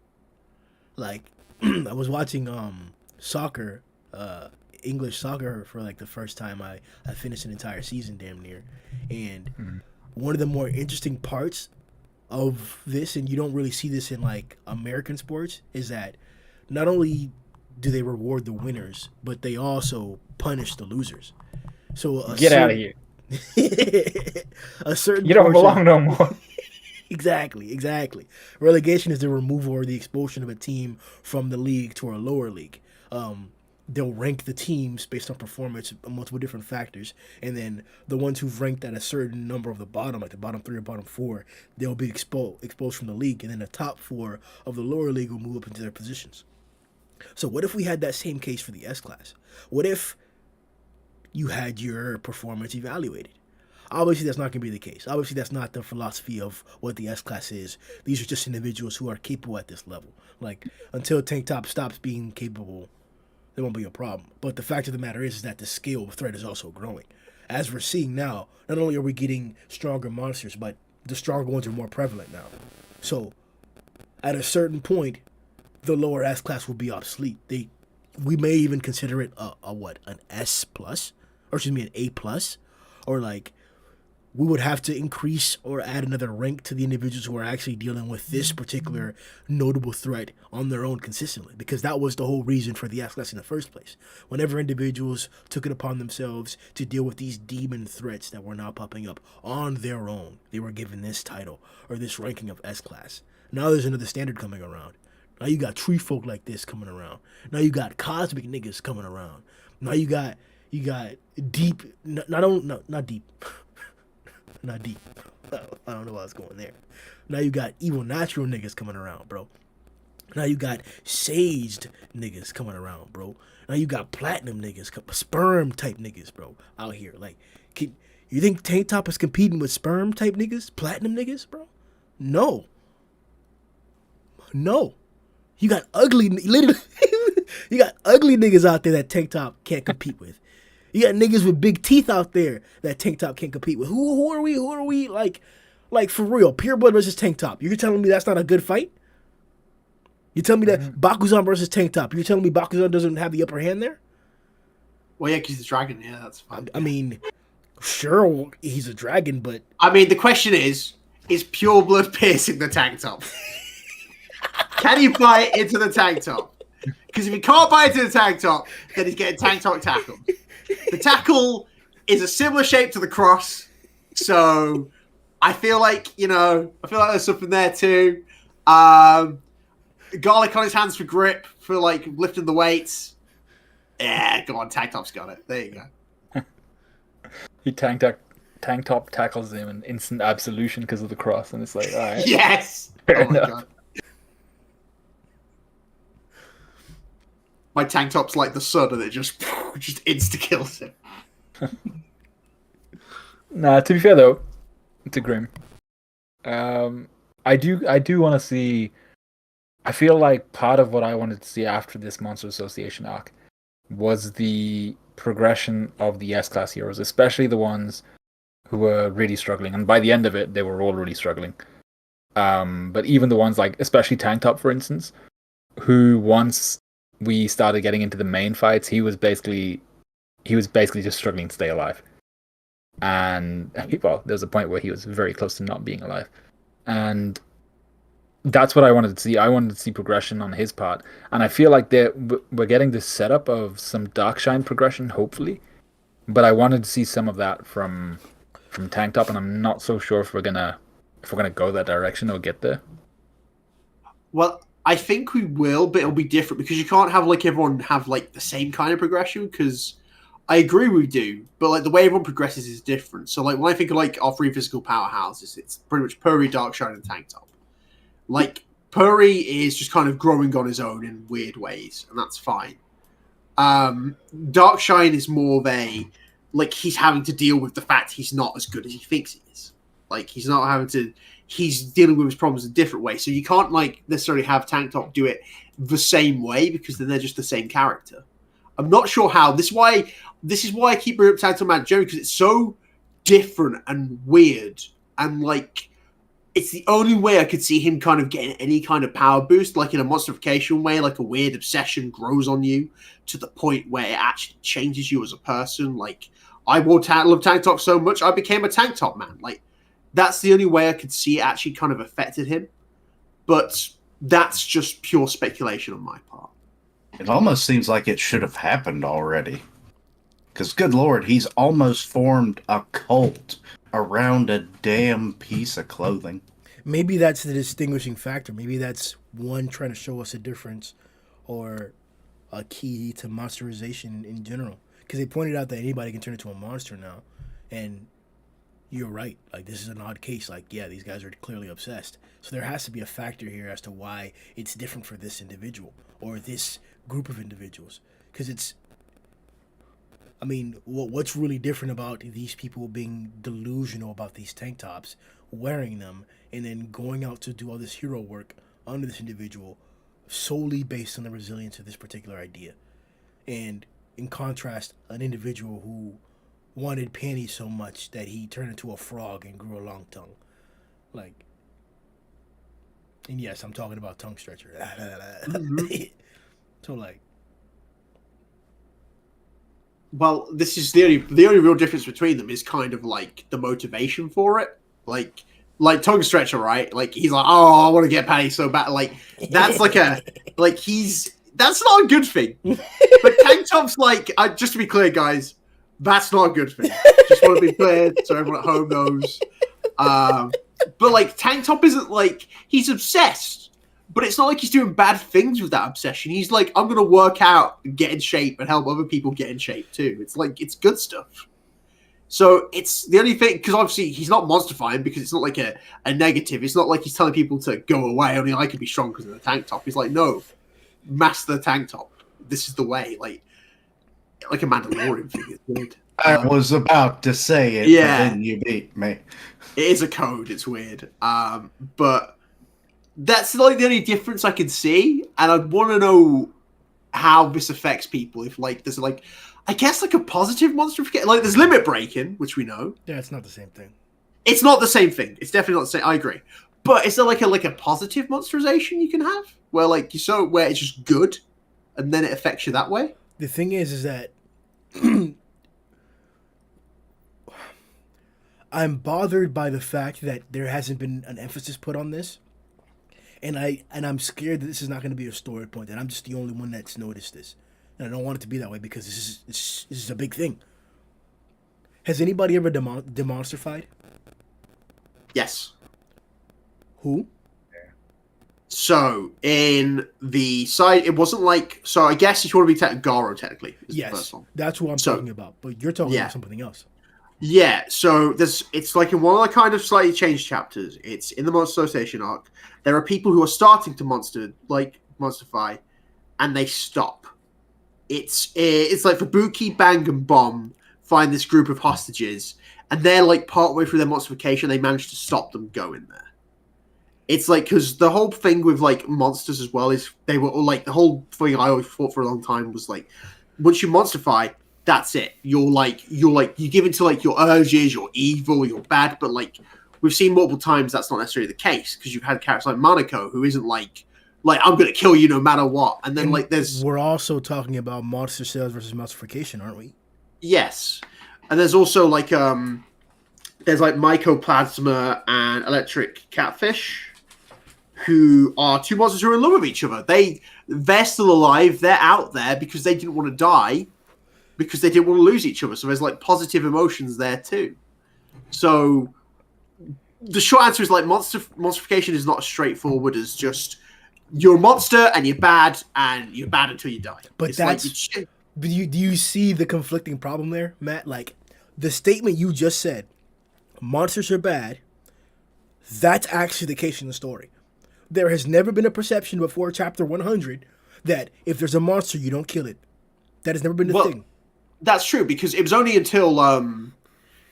S1: Like, I was watching soccer, English soccer for like the first time. I finished an entire season damn near, and one of the more interesting parts of this, and you don't really see this in like American sports, is that not only do they reward the winners, but they also punish the losers. So
S2: Get out of here.
S1: A certain
S2: You don't
S1: portion-
S2: belong no more.
S1: Exactly. Relegation is the removal or the expulsion of a team from the league to a lower league. They'll rank the teams based on performance, multiple different factors, and then the ones who've ranked at a certain number of the bottom, like the bottom 3 or bottom 4, they'll be exposed from the league, and then the top 4 of the lower league will move up into their positions. So what if we had that same case for the S class? What if you had your performance evaluated? Obviously, that's not going to be the case. Obviously, that's not the philosophy of what the S class is. These are just individuals who are capable at this level. Like, until Tank Top stops being capable, there won't be a problem. But the fact of the matter is that the scale of threat is also growing. As we're seeing now, not only are we getting stronger monsters, but the stronger ones are more prevalent now. So, at a certain point, the lower S class will be obsolete. We may even consider it an S plus, or excuse me, an A plus, or like we would have to increase or add another rank to the individuals who are actually dealing with this particular notable threat on their own consistently, because that was the whole reason for the S class in the first place. Whenever individuals took it upon themselves to deal with these demon threats that were now popping up on their own, they were given this title or this ranking of S class. Now there's another standard coming around. Now you got tree folk like this coming around. Now you got cosmic niggas coming around. Now you got deep, not deep. Not deep. I don't know why I was going there. Now you got evil natural niggas coming around, bro. Now you got saged niggas coming around, bro. Now you got platinum niggas, sperm type niggas, bro, out here. Like, you think Tank Top is competing with sperm type niggas, platinum niggas, bro? No. You got ugly, literally. You got ugly niggas out there that Tank Top can't compete with. You got niggas with big teeth out there that Tank Top can't compete with. Who are we? Who are we? Like for real. Pure Blood versus Tank Top. You're telling me that's not a good fight? You tell me that Bakuzan versus Tank Top. You're telling me Bakuzan doesn't have the upper hand there?
S3: Well, yeah, because he's a dragon. Yeah, that's fine.
S1: I mean, sure, he's a dragon, but
S3: I mean, the question is Pure Blood piercing the tank top? Can he bite into the tank top? Because if he can't bite into the tank top, then he's getting tank top tackled. The tackle is a similar shape to the cross, so I feel like there's something there too. Garlic on his hands for grip, for like lifting the weights. Yeah, go on, tank top's got it. There you go.
S2: He tank top tackles him and instant absolution because of the cross, and it's like, all right.
S3: Yes.
S2: Fair
S3: Oh my
S2: enough.
S3: god. My tank top's like the sun, and it just insta kills him.
S2: Nah, to be fair though, to Grimm, I do want to see. I feel like part of what I wanted to see after this Monster Association arc was the progression of the S class heroes, especially the ones who were really struggling. And by the end of it, they were all really struggling. But even the ones like, especially Tank Top, for instance, who once we started getting into the main fights, he was basically just struggling to stay alive. And well, there was a point where he was very close to not being alive. And that's what I wanted to see. I wanted to see progression on his part. And I feel like we're getting this setup of some Darkshine progression, hopefully. but I wanted to see some of that from Tank Top, and I'm not so sure if we're gonna go that direction or get there.
S3: Well, I think we will, but it'll be different because you can't have like everyone have like the same kind of progression. Because I agree we do, but like the way everyone progresses is different. So like when I think of like our three physical powerhouses, it's pretty much Puri, Darkshine, and Tank Top. Like Puri is just kind of growing on his own in weird ways, and that's fine. Darkshine is more of a like he's having to deal with the fact he's not as good as he thinks he is. Like he's not having to. He's dealing with his problems in a different way. So you can't like necessarily have Tank Top do it the same way because then they're just the same character. I'm not sure how. This is why I keep bringing up Tank Top Man Joe because it's so different and weird and like it's the only way I could see him kind of getting any kind of power boost, like in a monstrification way, like a weird obsession grows on you to the point where it actually changes you as a person. Like I love Tank Top so much, I became a Tank Top man. Like that's the only way I could see it actually kind of affected him. But that's just pure speculation on my part.
S4: It almost seems like it should have happened already. Because, good lord, he's almost formed a cult around a damn piece of clothing.
S1: Maybe that's the distinguishing factor. Maybe that's one trying to show us a difference or a key to monsterization in general. Because they pointed out that anybody can turn into a monster now. And you're right. Like, this is an odd case. Like, yeah, these guys are clearly obsessed. So there has to be a factor here as to why it's different for this individual or this group of individuals. Because it's, I mean, what's really different about these people being delusional about these tank tops, wearing them, and then going out to do all this hero work under this individual solely based on the resilience of this particular idea? And in contrast, an individual who wanted panties so much that he turned into a frog and grew a long tongue. Like, and yes, I'm talking about tongue stretcher.
S3: Mm-hmm.
S1: So like,
S3: well, this is the only real difference between them is kind of like the motivation for it. Like tongue stretcher, right? Like he's like, oh, I want to get panties so bad. Like that's like a like that's not a good thing. But Tank Top's like, just to be clear, guys, that's not a good thing. Just want to be clear so everyone at home knows. But like Tank Top isn't like he's obsessed, but it's not like he's doing bad things with that obsession. He's like, I'm gonna work out, get in shape, and help other people get in shape too. It's like it's good stuff. So it's the only thing because obviously he's not monsterifying because it's not like a negative. It's not like he's telling people to go away. Only I can be strong because of the tank top. He's like, no, master the tank top. This is the way. Like a Mandalorian thing. It's weird.
S4: I was about to say it,
S3: yeah.
S4: But then you beat me.
S3: It is a code. It's weird. But that's like the only difference I can see, and I want to know how this affects people. If like there's like, I guess like a positive monstrification. Like there's limit breaking, which we know.
S1: yeah, it's not the same thing.
S3: It's not the same thing. It's definitely not the same. I agree. But is there like a positive monsterization you can have where like where it's just good, and then it affects you that way?
S1: The thing is that I'm bothered by the fact that there hasn't been an emphasis put on this, and I'm scared that this is not going to be a story point. That I'm just the only one that's noticed this, and I don't want it to be that way because this is a big thing. Has anybody ever demonstrified?
S3: Yes.
S1: Who?
S3: So in the side, it wasn't like. So I guess if you want to be Garou, technically, is the
S1: Yes,
S3: first one.
S1: that's what I'm talking about. But you're talking about something else.
S3: Yeah, so it's like in one of the kind of slightly changed chapters. It's in the Monster Association arc. There are people who are starting to monsterify, and they stop. It's like Fubuki, Bang, and Bomb find this group of hostages, and they're like partway through their monstrification. They manage to stop them going there. It's like because the whole thing with like monsters as well is they were all like the whole thing I always thought for a long time was like once you monstrify, that's it. You're you give into like your urges, you're evil, you're bad, but like we've seen multiple times that's not necessarily the case because you've had characters like Monaco who isn't like I'm gonna kill you no matter what, and then like
S1: we're also talking about monster sales versus monstrification, aren't we?
S3: Yes, and there's also like there's like Mycoplasma and Electric Catfish, who are two monsters who are in love with each other. They're still alive. They're out there because they didn't want to die. because they didn't want to lose each other. So there's like positive emotions there too. So the short answer is like monstrification is not as straightforward as just you're a monster and you're bad until you die.
S1: But
S3: it's
S1: that's
S3: like
S1: do you see the conflicting problem there, Matt? Like the statement you just said, monsters are bad. That's actually the case in the story. There has never been a perception before chapter 100 that if there's a monster, you don't kill it. That has never been the thing.
S3: That's true, because it was only until like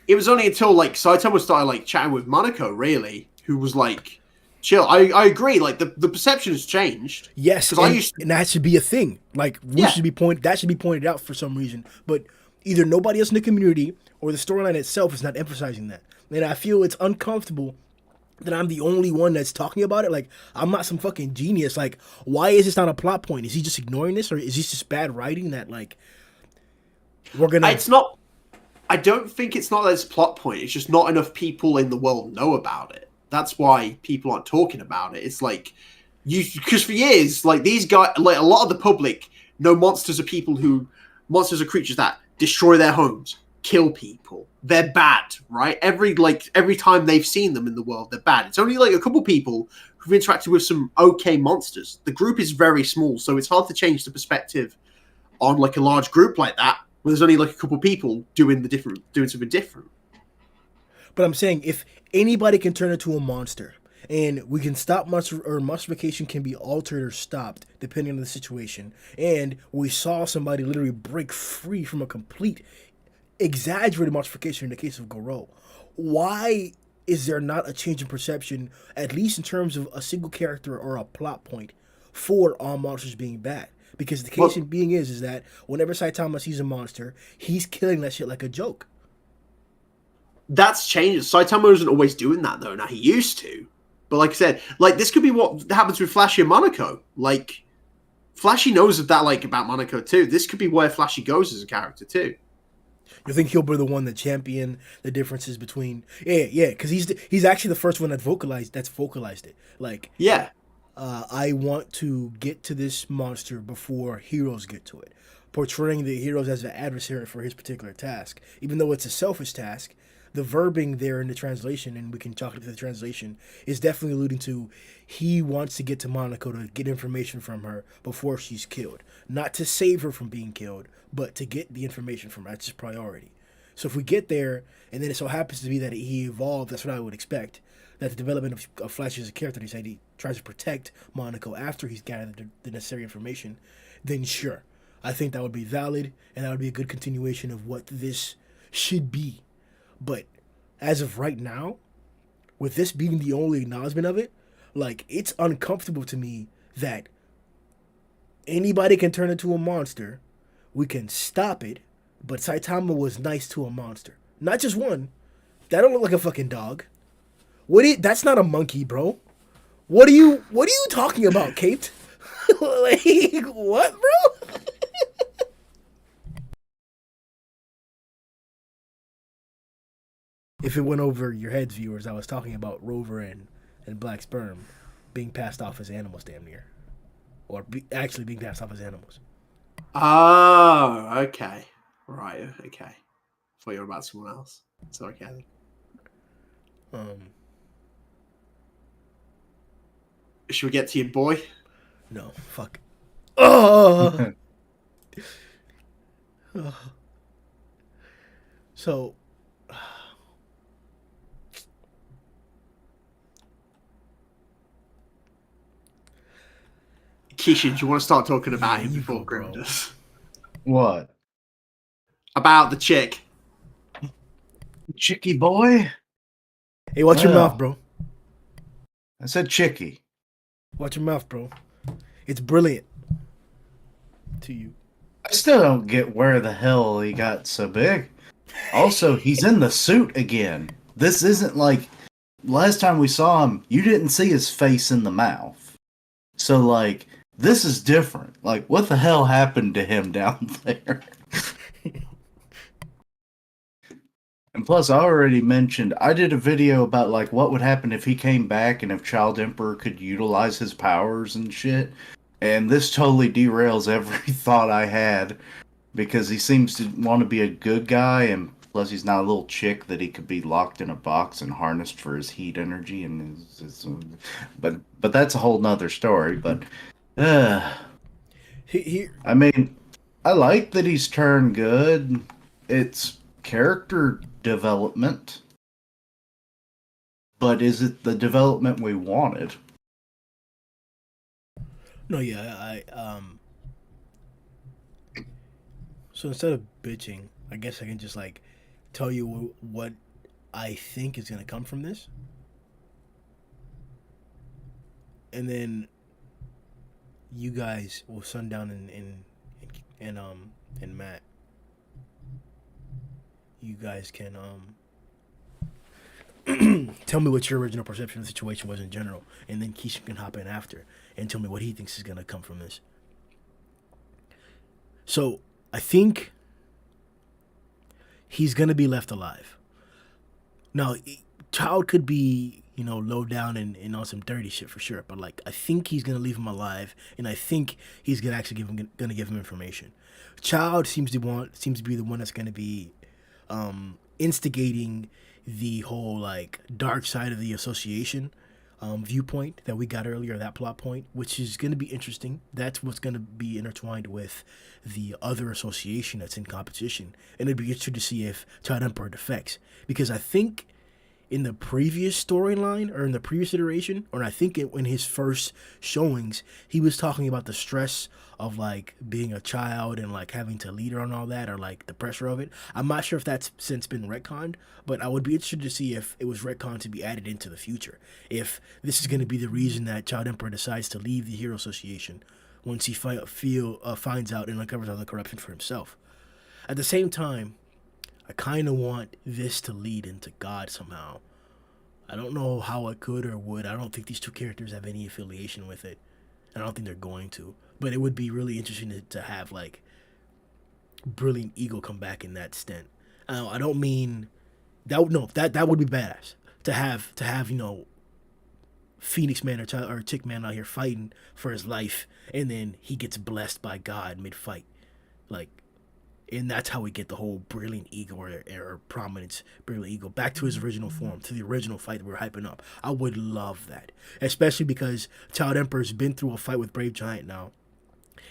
S3: Saitama started like chatting with Monaco, really, who was like, chill. I agree, like the perception has changed.
S1: Yes, and that should be a thing. Like that should be pointed out for some reason. But either nobody else in the community or the storyline itself is not emphasizing that. And I feel it's uncomfortable that I'm the only one that's talking about it. Like, I'm not some fucking genius. Like, why is this not a plot point? Is he just ignoring this, or is this just bad writing that, like, we're gonna...
S3: It's not... I don't think it's not that it's a plot point. It's just not enough people in the world know about it. That's why people aren't talking about it. It's like... Because for years, like, these guys... Like, a lot of the public know monsters are people who... Monsters are creatures that destroy their homes, kill people. They're bad, right? Every time they've seen them in the world, they're bad. It's only like a couple people who've interacted with some okay monsters. The group is very small, so it's hard to change the perspective on like a large group like that, where there's only like a couple people doing something different.
S1: But I'm saying if anybody can turn into a monster, and we can stop monstrification can be altered or stopped depending on the situation, and we saw somebody literally break free from a complete exaggerated monstrification in the case of Garou, why is there not a change in perception, at least in terms of a single character or a plot point, for all monsters being bad? Because the case being is that whenever Saitama sees a monster, he's killing that shit like a joke.
S3: That's changed. Saitama isn't always doing that though. Now he used to, but like I said, like this could be what happens with Flashy and Monaco. Like Flashy knows that like about Monaco too. This could be where Flashy goes as a character too.
S1: You think he'll be the one that champion the differences between because he's actually the first one that vocalized it. Like I want to get to this monster before heroes get to it, portraying the heroes as an adversary for his particular task, even though it's a selfish task. The verbing there in the translation, and we can talk about the translation, is definitely alluding to he wants to get to Monaco to get information from her before she's killed. Not to save her from being killed, but to get the information from her. That's his priority. So if we get there, and then it so happens to be that he evolved, that's what I would expect, that the development of Flash as a character, he tries to protect Monaco after he's gathered the necessary information, then sure. I think that would be valid, and that would be a good continuation of what this should be. But as of right now, with this being the only acknowledgement of it, like, it's uncomfortable to me that anybody can turn into a monster. We can stop it, but Saitama was nice to a monster. Not just one. That don't look like a fucking dog. That's not a monkey, bro. What are you talking about, Kate? Like, what, bro? If it went over your heads, viewers, I was talking about Rover and Black Sperm being passed off as animals, damn near. Or actually being passed off as animals.
S3: Oh, okay. Right, okay. I thought you were about someone else. Sorry, Kathy. Should we get to your boy?
S1: No, fuck. Oh! So...
S3: Kishin, do you want to start talking about him before Grimm does?
S4: What?
S3: About the chick.
S4: Chicky boy?
S1: Hey, watch your mouth, bro.
S4: I said chicky.
S1: Watch your mouth, bro. It's brilliant. To you.
S4: I still don't get where the hell he got so big. Also, he's in the suit again. This isn't like... Last time we saw him, you didn't see his face in the mouth. So, like... This is different. Like, what the hell happened to him down there? And plus, I already mentioned, I did a video about, like, what would happen if he came back and if Child Emperor could utilize his powers and shit. And this totally derails every thought I had. because he seems to want to be a good guy, and plus he's not a little chick that he could be locked in a box and harnessed for his heat energy and but that's a whole nother story. But uh,
S1: He
S4: I mean, I like that he's turned good. It's character development, but is it the development we wanted?
S1: no, yeah, So instead of bitching, I guess I can just like tell you what I think is gonna come from this, and then you guys will Sundown and Matt, you guys can tell me what your original perception of the situation was in general, and then Kishin can hop in after and tell me what he thinks is gonna come from this. So I think he's gonna be left alive. Now, Child could be, low down and on some dirty shit for sure, but like I think he's gonna leave him alive, and I think he's gonna give him information. Child seems to be the one that's gonna be instigating the whole like dark side of the association viewpoint that we got earlier, that plot point, which is going to be interesting. That's what's going to be intertwined with the other association that's in competition. And it'd be interesting to see if Child Emperor defects. Because I think in the previous storyline, or in the previous iteration, or I think in his first showings, he was talking about the stress of like being a child and like having to lead her and all that, or like the pressure of it. I'm not sure if that's since been retconned, but I would be interested to see if it was retconned to be added into the future. If this is going to be the reason that Child Emperor decides to leave the Hero Association once he finds out and uncovers all the corruption for himself. At the same time, I kind of want this to lead into God somehow. I don't know how it could or would. I don't think these two characters have any affiliation with it. I don't think they're going to. But it would be really interesting to have, like, Brilliant Eagle come back in that stint. I don't mean... that would be badass. To have Phoenix Man or Chick Man out here fighting for his life, and then he gets blessed by God mid-fight. Like, and that's how we get the whole Brilliant Eagle or Prominence Brilliant Eagle back to his original form, to the original fight that we were hyping up. I would love that. Especially because Child Emperor's been through a fight with Brave Giant now.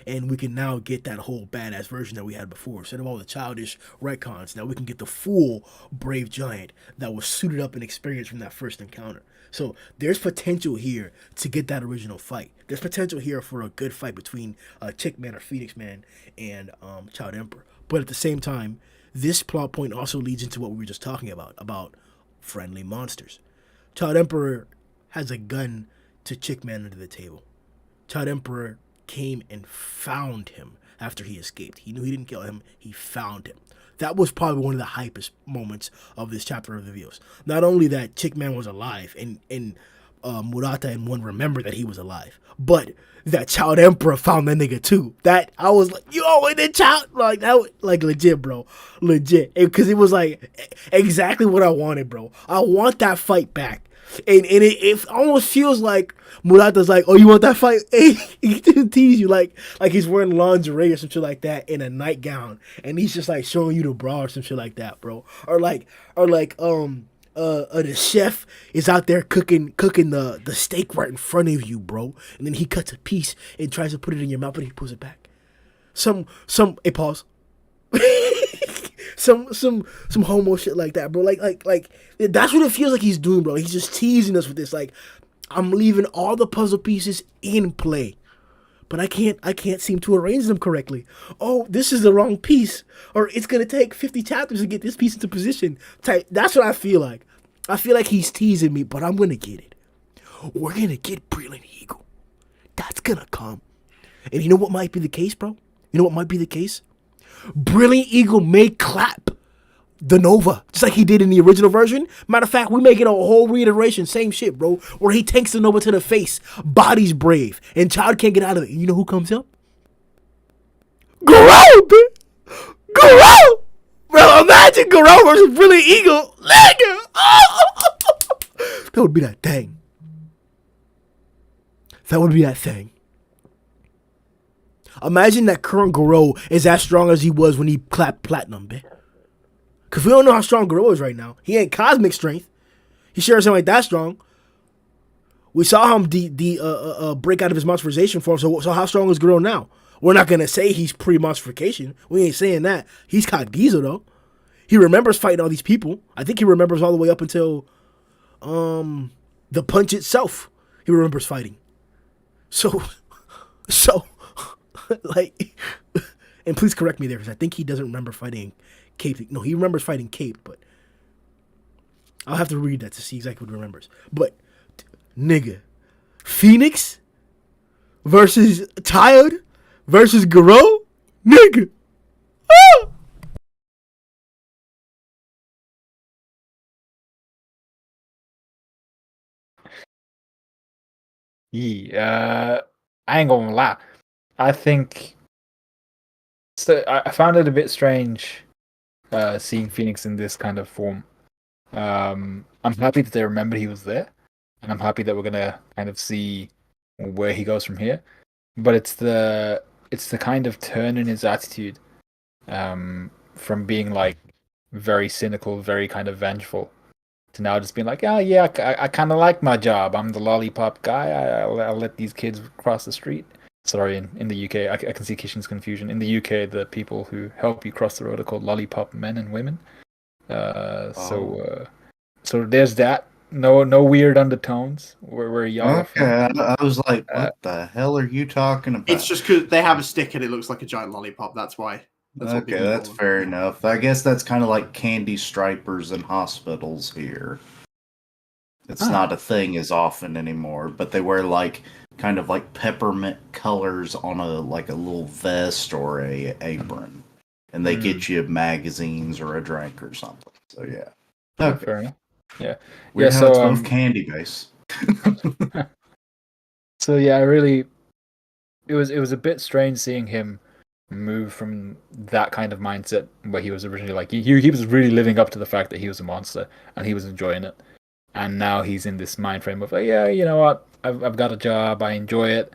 S1: And we can now get that whole badass version that we had before. Instead of all the childish retcons, now we can get the full Brave Giant that was suited up and experienced from that first encounter. So there's potential here to get that original fight. There's potential here for a good fight between Chick Man or Phoenix Man and Child Emperor. But at the same time, this plot point also leads into what we were just talking about friendly monsters. Child Emperor has a gun to Chick Man under the table. Child Emperor came and found him after he escaped. He knew he didn't kill him. He found him. That was probably one of the hypest moments of this chapter of the Views. Not only that Chick Man was alive and Murata and one remembered that he was alive, but that Child Emperor found that nigga too. That I was like, yo, and then Child, like that, like legit, bro, legit, because it was like exactly what I wanted, bro. I want that fight back. And it almost feels like Murata's like, oh, you want that fight? Hey, he didn't tease you like he's wearing lingerie or some shit like that in a nightgown, and he's just like showing you the bra or some shit like that, bro. Or the chef is out there cooking the steak right in front of you, bro, and then he cuts a piece and tries to put it in your mouth, but he pulls it back. Hey, pause. some homo shit like that, bro. Like that's what it feels like he's doing, bro. He's just teasing us with this. Like, I'm leaving all the puzzle pieces in play, but I can't seem to arrange them correctly. Oh, this is the wrong piece, or it's gonna take 50 chapters to get this piece into position. That's what I feel like. I feel like he's teasing me, but I'm gonna get it. We're gonna get Brilliant Eagle. That's gonna come. And you know what might be the case, bro? You know what might be the case? Brilliant Eagle may clap the Nova, just like he did in the original version. Matter of fact, we make it a whole reiteration, same shit, bro, where he tanks the Nova to the face, body's brave, and Child can't get out of it. You know who comes up? Garou, bitch! Garou! Bro, imagine Garou versus Brilliant Eagle. Nigga! That would be that thing. That would be that thing. Imagine that current Garou is as strong as he was when he clapped platinum, man. Because we don't know how strong Garou is right now. He ain't cosmic strength. He sure isn't like that strong. We saw him break out of his monsterization form. So how strong is Garou now? We're not gonna say he's pre-monstrification. We ain't saying that. He's Cogdizo though. He remembers fighting all these people. I think he remembers all the way up until the punch itself. He remembers fighting. So like, and please correct me there because I think he doesn't remember fighting Cape. No, he remembers fighting Cape, but I'll have to read that to see exactly what he remembers. But nigga, Phoenix versus Tired versus Garou, nigga. Ah!
S2: Yeah, I ain't gonna lie. I think so. I found it a bit strange seeing Phoenix in this kind of form. I'm happy that they remembered he was there, and I'm happy that we're gonna kind of see where he goes from here. But it's the kind of turn in his attitude, from being like very cynical, very kind of vengeful, to now just being like, oh yeah, I kind of like my job. I'm the lollipop guy. I'll let these kids cross the street. Sorry, in the UK, I can see Kishin's confusion. In the UK, the people who help you cross the road are called lollipop men and women. So there's that. No weird undertones. Where y'all.
S4: Okay, I was like, what the hell are you talking about?
S3: It's just because they have a stick and it looks like a giant lollipop. That's why.
S4: Okay, that's fair enough. I guess that's kind of like candy stripers in hospitals here. It's not a thing as often anymore, but they wear like kind of like peppermint colors on a little vest or a apron, and they get you magazines or a drink or something. So yeah, okay.
S2: Fair enough. Yeah,
S4: Weird
S2: yeah.
S4: how
S2: So
S4: it's both candy base.
S2: So yeah, it was a bit strange seeing him move from that kind of mindset where he was originally like he was really living up to the fact that he was a monster and he was enjoying it, and now he's in this mind frame of like, yeah, you know what, I've got a job, I enjoy it,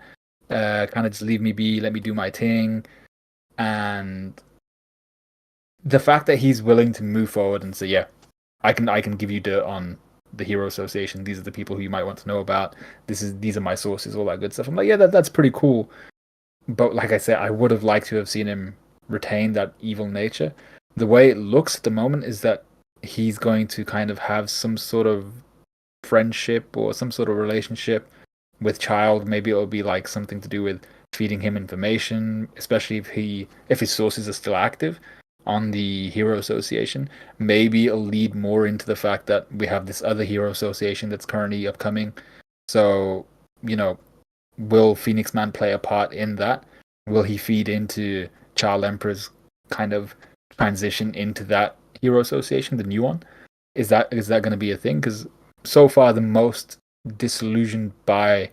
S2: kind of just leave me be, let me do my thing. And the fact that he's willing to move forward and say, yeah, I can give you dirt on the Hero Association, these are the people who you might want to know about, these are my sources, all that good stuff. I'm like, yeah, that's pretty cool. But like I said, I would have liked to have seen him retain that evil nature. The way it looks at the moment is that he's going to kind of have some sort of friendship or some sort of relationship with Child. Maybe it'll be like something to do with feeding him information, especially if his sources are still active on the Hero Association. Maybe it'll lead more into the fact that we have this other Hero Association that's currently upcoming. So, will Phoenix Man play a part in that? Will he feed into Child Emperor's kind of transition into that Hero Association, the new one? Is that going to be a thing? Because so far, the most disillusioned by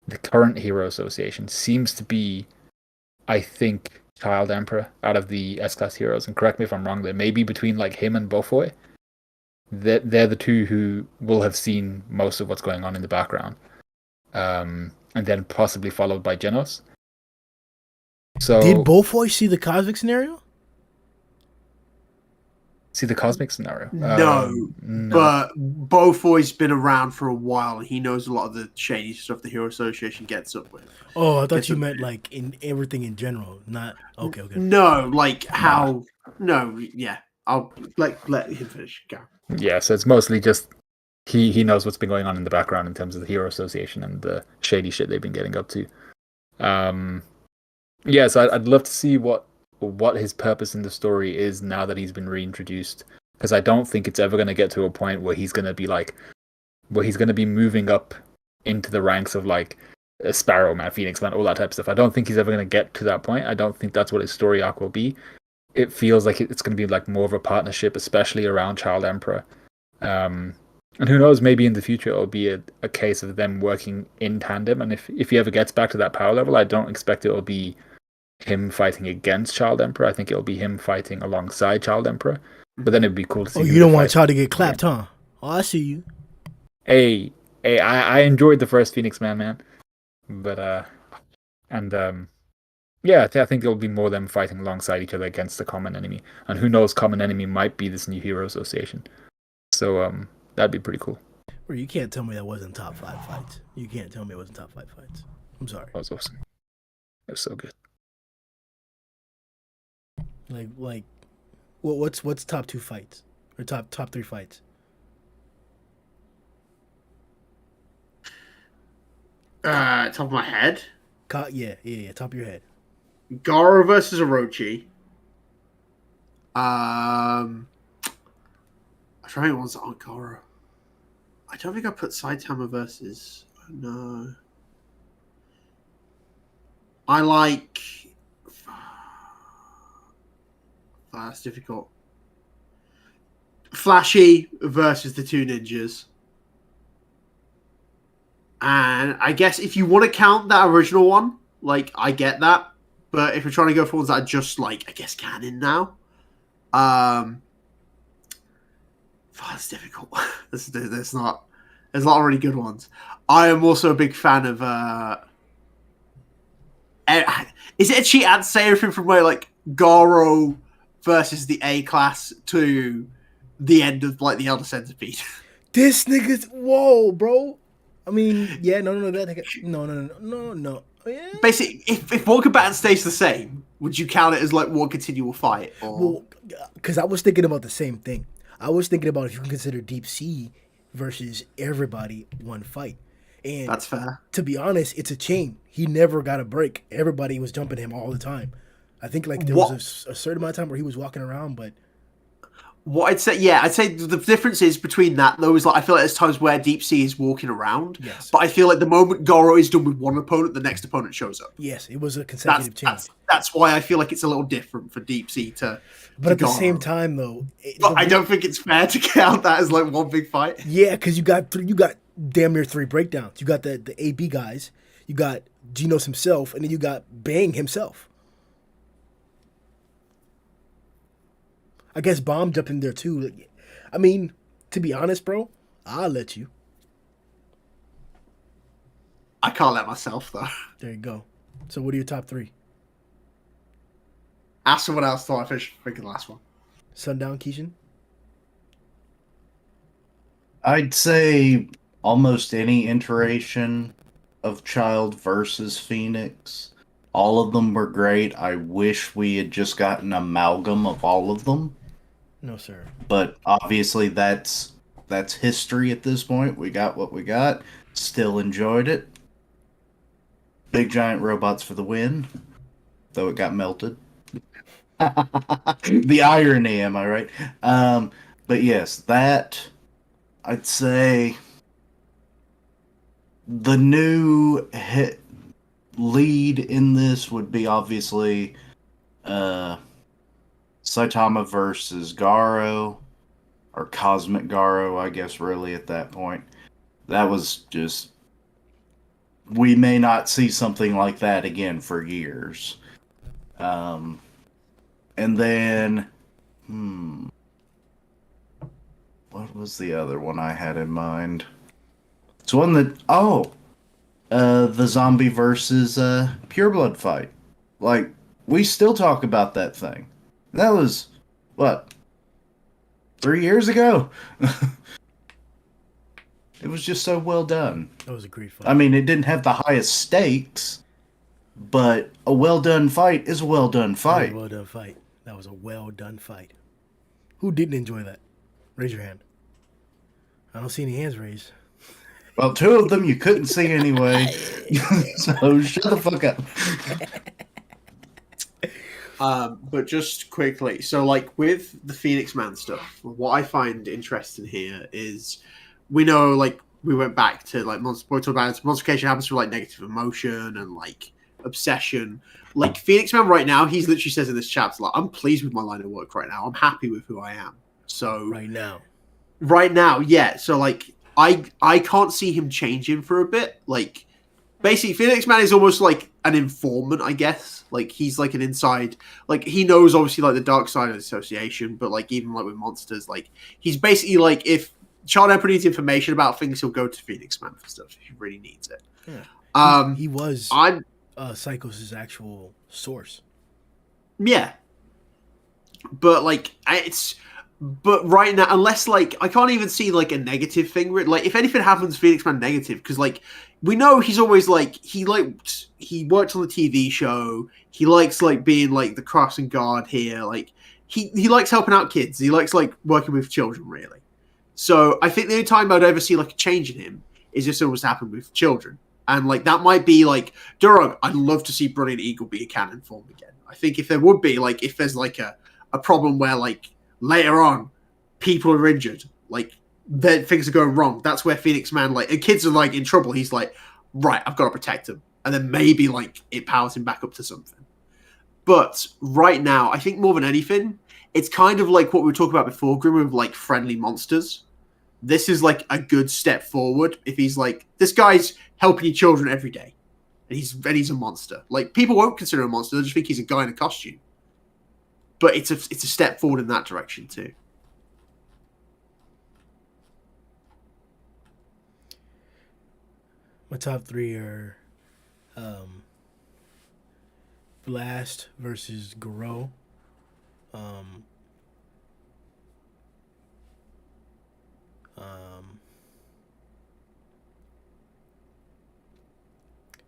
S2: the current Hero Association seems to be, I think, Child Emperor out of the S-Class heroes. And correct me if I'm wrong there. Maybe between like him and Bofoy, they're the two who will have seen most of what's going on in the background. And then possibly followed by Genos. So
S1: did Bofoy see the cosmic scenario?
S2: See the cosmic scenario?
S3: No,
S2: No.
S3: but Bofoy's been around for a while and he knows a lot of the shady stuff the Hero Association gets up with.
S1: Oh, I thought you meant like in everything in general. Not okay.
S3: No, like how? No, yeah. I'll let him finish. Go.
S2: Yeah, so it's mostly just he knows what's been going on in the background in terms of the Hero Association and the shady shit they've been getting up to. Yeah, so I'd love to see what his purpose in the story is now that he's been reintroduced, because I don't think it's ever going to get to a point where he's going to be moving up into the ranks of like a Sparrow Man, Phoenix Man, all that type of stuff. I don't think he's ever going to get to that point. I don't think that's what his story arc will be. It feels like it's going to be like more of a partnership, especially around Child Emperor. And who knows, maybe in the future it'll be a case of them working in tandem. And if he ever gets back to that power level, I don't expect it'll be him fighting against Child Emperor. I think it'll be him fighting alongside Child Emperor. But then it'd be cool to see.
S1: Oh, you don't want Child to get clapped, huh? Oh, I see you.
S2: Hey, I enjoyed the first Phoenix Man, but Yeah, I think there'll be more of them fighting alongside each other against the common enemy. And who knows, common enemy might be this new hero association. So that'd be pretty cool.
S1: Bro, you can't tell me that wasn't top 5 fights. You can't tell me it wasn't top 5 fights. I'm sorry.
S2: That was awesome. It was so good.
S1: Like, what's top 2 fights or top 3 fights?
S3: Top of my head.
S1: Yeah, top of your head.
S3: Garou versus Orochi. I'm trying to think ones that aren't Garou. I don't think I put Saitama versus. No. I like. That's difficult. Flashy versus the 2 ninjas. And I guess if you want to count that original one, like, I get that. But if you're trying to go for ones that are just, like, I guess canon now, that's difficult. There's not a lot of really good ones. I am also a big fan of, is it a cheat ad to say everything from where, like, Garou versus the A class to the end of, like, the Elder Centipede?
S1: This nigga's whoa, bro. I mean, yeah, no. Oh, yeah.
S3: Basically, if one combatant stays the same, would you count it as like one continual fight? Or...
S1: Well, because I was thinking about the same thing. I was thinking about if you can consider Deep Sea versus everybody one fight. And
S3: that's fair.
S1: To be honest, it's a chain. He never got a break. Everybody was jumping him all the time. I think like there was a certain amount of time where he was walking around, but
S3: what I'd say the difference is between that though is like I feel like there's times where Deep Sea is walking around,
S1: yes.
S3: But I feel like the moment Garou is done with one opponent, the next opponent shows up.
S1: Yes, it was a consecutive change.
S3: That's why I feel like it's a little different for Deep Sea to.
S1: But at the same time, though,
S3: I don't think it's fair to count that as like one big fight.
S1: Yeah, because you got damn near 3 breakdowns. You got the AB guys, you got Genos himself, and then you got Bang himself. I guess Bomb jumped in there too. I mean, to be honest, bro, I'll let you.
S3: I can't let myself though.
S1: There you go. So what are your top 3?
S3: Ask someone else till I finish thinking the last one.
S1: Sundown, Kishin?
S4: I'd say almost any iteration of Child versus Phoenix. All of them were great. I wish we had just gotten an amalgam of all of them.
S1: No, sir.
S4: But obviously that's history at this point. We got what we got. Still enjoyed it. Big giant robots for the win. Though it got melted. The irony, am I right? But yes, that I'd say the new lead in this would be obviously Saitama versus Garou, or Cosmic Garou, I guess, really, at that point. That was just... We may not see something like that again for years. And then... What was the other one I had in mind? It's one that... the zombie versus pureblood fight. Like, we still talk about that thing. That was, what, 3 years ago? It was just so well done.
S1: That was a great fight.
S4: I mean, it didn't have the highest stakes, but a well-done fight is a well-done fight.
S1: That was a well-done fight. Who didn't enjoy that? Raise your hand. I don't see any hands raised.
S4: Well, 2 of them you couldn't see anyway, so shut the fuck up.
S3: But just quickly, so like with the Phoenix Man stuff, what I find interesting here is we know like we went back to like monstrification happens through like negative emotion and like obsession. Like Phoenix Man right now, he's literally says in this chapter, like, I'm pleased with my line of work right now. I'm happy with who I am. So
S1: right now,
S3: yeah. So like I can't see him changing for a bit. Like basically Phoenix Man is almost like an informant, I guess. Like he's like an inside, like he knows obviously like the dark side of the association, but like even like with monsters, like he's basically like if Child Emperor needs information about things, he'll go to Phoenix Man for stuff if he really needs it.
S1: Yeah. He was. Psychos' actual source.
S3: Yeah, but like but right now, unless like I can't even see like a negative thing. Like if anything happens, Phoenix Man negative, because like we know he's always like he worked on the TV show. He likes like being like the crossing guard here. Like he likes helping out kids. He likes like working with children really. So I think the only time I'd ever see like a change in him is if something was to happen with children. And like that might be like Durog. I'd love to see Brilliant Eagle be a canon form again. I think if there would be like if there's like a problem where like later on people are injured, like then things are going wrong. That's where Phoenix Man like and kids are like in trouble. He's like, right, I've got to protect them, and then maybe like it powers him back up to something. But right now, I think more than anything, it's kind of like what we were talking about before, Grimm, with like friendly monsters. This is like a good step forward. If he's like, this guy's helping your children every day, and he's a monster. Like people won't consider him a monster; they just think he's a guy in a costume. But it's a step forward in that direction too.
S1: My top 3 are Blast versus Garou.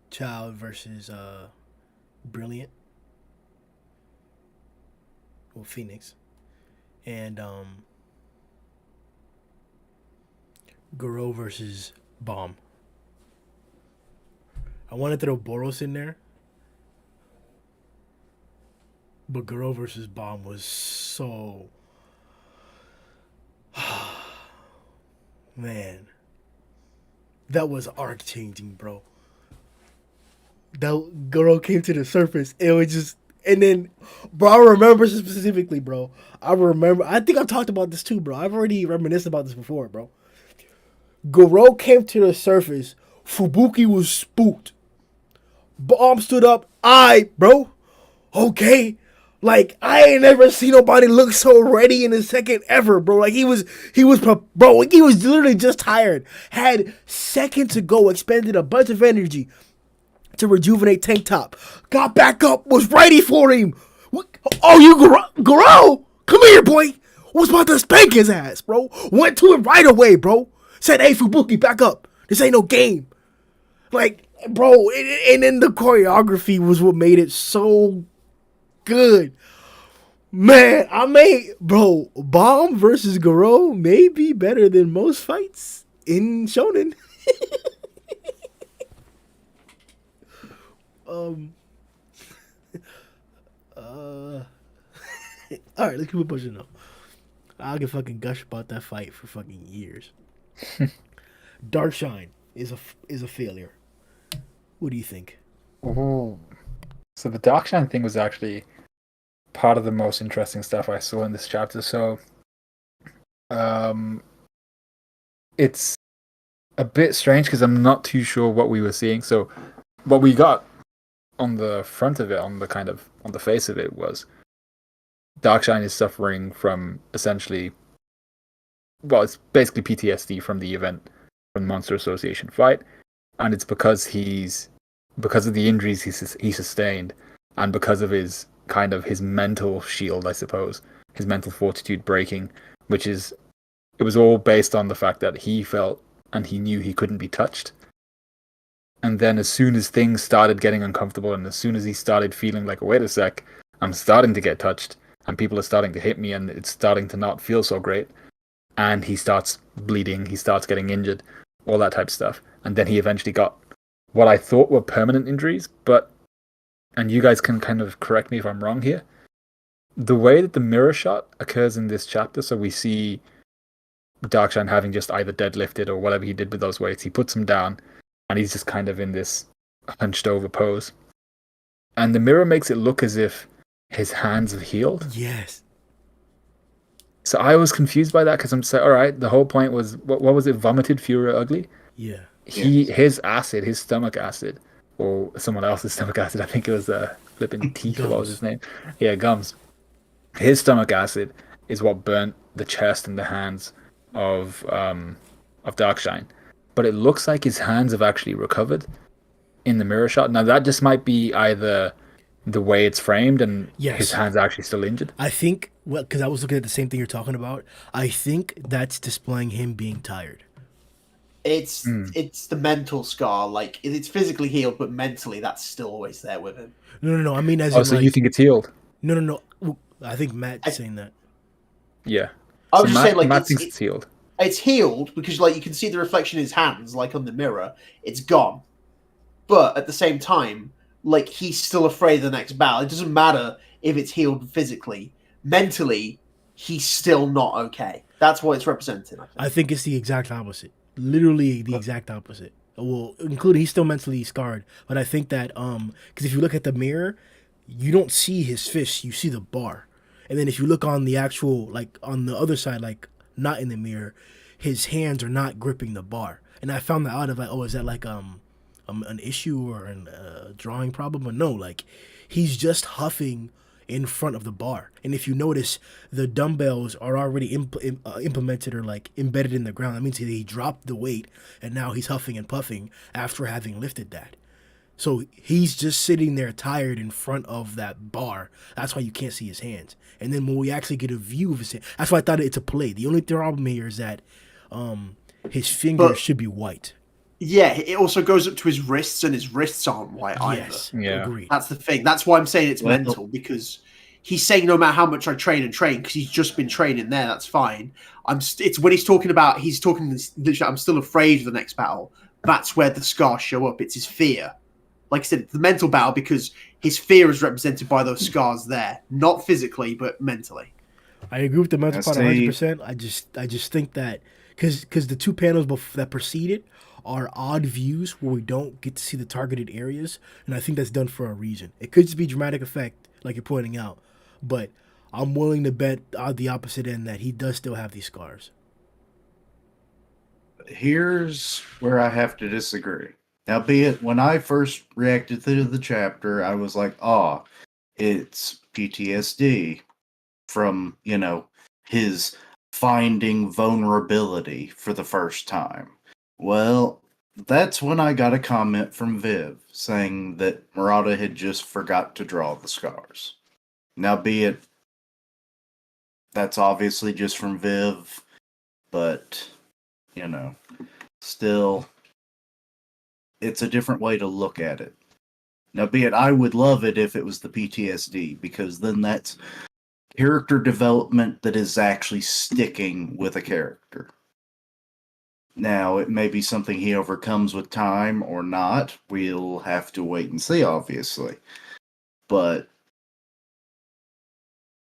S1: Child versus Brilliant. Well, Phoenix. And Garou versus Bomb. I want to throw Boros in there. But Garou versus Bomb was so... Man. That was arc-changing, bro. That Garou came to the surface. It was just... And then, bro, I remember specifically, bro. I think I've talked about this too, bro. I've already reminisced about this before, bro. Garou came to the surface. Fubuki was spooked. Bomb stood up. Bro. Okay. Like, I ain't never seen nobody look so ready in a second ever, bro. Like, he was literally just tired. Had seconds to go, expended a bunch of energy to rejuvenate Tank Top. Got back up, was ready for him. Oh, you Garou? Come here, boy. Was about to spank his ass, bro. Went to him right away, bro. Said, hey, Fubuki, back up. This ain't no game. Like, bro, and then the choreography was what made it so good. Man, Bomb versus Garou may be better than most fights in Shonen. Alright, let's keep it pushing though. I can fucking gush about that fight for fucking years. Darkshine is a failure. What do you think?
S2: Ooh. So the Darkshine thing was actually part of the most interesting stuff I saw in this chapter. So it's a bit strange because I'm not too sure what we were seeing. So what we got on the front of it, on the face of it, was Darkshine is suffering from essentially, well, it's basically PTSD from the event, from the Monster Association fight, and it's because of the injuries he sustained, and because of his mental shield, I suppose, his mental fortitude breaking, it was all based on the fact that he felt and he knew he couldn't be touched. And then as soon as things started getting uncomfortable, and as soon as he started feeling like, wait a sec, I'm starting to get touched, and people are starting to hit me, and it's starting to not feel so great, and he starts bleeding, he starts getting injured, all that type of stuff. And then he eventually got what I thought were permanent injuries, and you guys can kind of correct me if I'm wrong here, the way that the mirror shot occurs in this chapter, so we see Darkshine having just either deadlifted or whatever he did with those weights, he puts him down, and he's just kind of in this hunched over pose. And the mirror makes it look as if his hands have healed.
S1: Yes.
S2: So I was confused by that because I'm saying, all right, the whole point was, what was it? Vomited, Fury, Ugly?
S1: Yeah.
S2: His stomach acid, or someone else's stomach acid, I think it was flipping teeth, what was his name? Yeah, Gums. His stomach acid is what burnt the chest and the hands of Darkshine. But it looks like his hands have actually recovered. in the mirror shot. Now that just might be either the way it's framed and
S1: Yes.
S2: his hand's actually still injured.
S1: I think, well, because I was looking at the same thing you're talking about. I think that's displaying him being tired.
S3: It's the mental scar. Like it's physically healed, but mentally that's still always there with him.
S1: No. I mean, as
S2: Oh,
S1: in,
S2: so
S1: like,
S2: you think it's healed?
S1: no. Well, I think Matt's saying that.
S2: Yeah.
S3: I was
S2: So
S3: just saying, like,
S2: Matt thinks it's healed.
S3: It's healed because, like, you can see the reflection in his hands, like on the mirror. It's gone, but at the same time, like, he's still afraid of the next battle. It doesn't matter if it's healed physically, mentally, he's still not okay. That's what it's representing.
S1: I think it's the exact opposite. Literally the exact opposite. Well, including he's still mentally scarred, but I think that because if you look at the mirror, you don't see his fist, you see the bar, and then if you look on the actual, like, on the other side, like, not in the mirror, his hands are not gripping the bar, and I found that out of, like, oh, is that like an issue or a drawing problem? But no, like, he's just huffing in front of the bar. And if you notice, the dumbbells are already implemented or, like, embedded in the ground. That means he dropped the weight and now he's huffing and puffing after having lifted that. So he's just sitting there tired in front of that bar. That's why you can't see his hands. And then when we actually get a view of his hand, that's why I thought it's a play. The only problem here is that his fingers should be white.
S3: Yeah, it also goes up to his wrists, and his wrists aren't white
S1: Yes,
S2: Yeah.
S1: agreed.
S3: either. That's the thing. That's why I'm saying it's
S4: Well-
S3: mental, because he's saying no matter how much I train, because he's just been training there. That's fine. It's when he's talking, literally, I'm still afraid of the next battle. That's where the scars show up. It's his fear. Like I said, it's the mental battle because his fear is represented by those scars there, not physically but mentally.
S1: I agree with the mental
S4: Yes,
S1: part 100%. I just think that because the two panels that precede it are odd views where we don't get to see the targeted areas, and I think that's done for a reason. It could just be dramatic effect, like you're pointing out, but I'm willing to bet the opposite end that he does still have these scars.
S4: Here's where I have to disagree. Now, be it when I first reacted to the chapter, I was like, "Oh, it's PTSD from, his finding vulnerability for the first time." Well, that's when I got a comment from Viv saying that Murata had just forgot to draw the scars. Now, be it that's obviously just from Viv, but, still, it's a different way to look at it. Now, be it, I would love it if it was the PTSD, because then that's character development that is actually sticking with a character. Now, it may be something he overcomes with time or not. We'll have to wait and see, obviously. But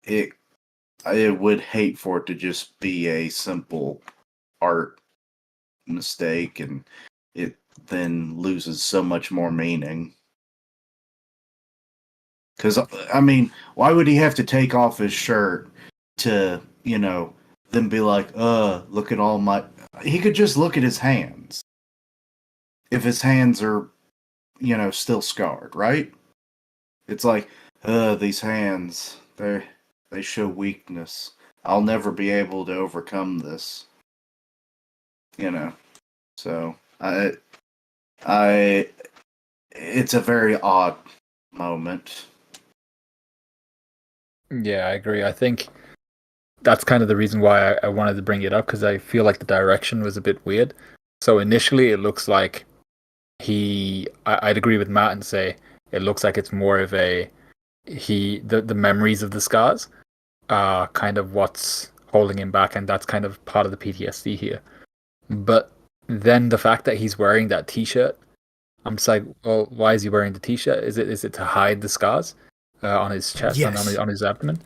S4: I would hate for it to just be a simple art mistake and it then loses so much more meaning. Because, why would he have to take off his shirt to, then be like, look at all my... He could just look at his hands. If his hands are, still scarred, right? It's like, these hands, they show weakness. I'll never be able to overcome this. So, it's a very odd moment.
S2: Yeah, I agree. I think that's kind of the reason why I wanted to bring it up, because I feel like the direction was a bit weird. So initially it looks like I'd agree with Matt and say it looks like it's more of the memories of the scars are kind of what's holding him back, and that's kind of part of the PTSD here. But then the fact that he's wearing that t-shirt, I'm just like, well, why is he wearing the t-shirt? Is it to hide the scars on his chest and
S1: Yes.
S2: on his abdomen?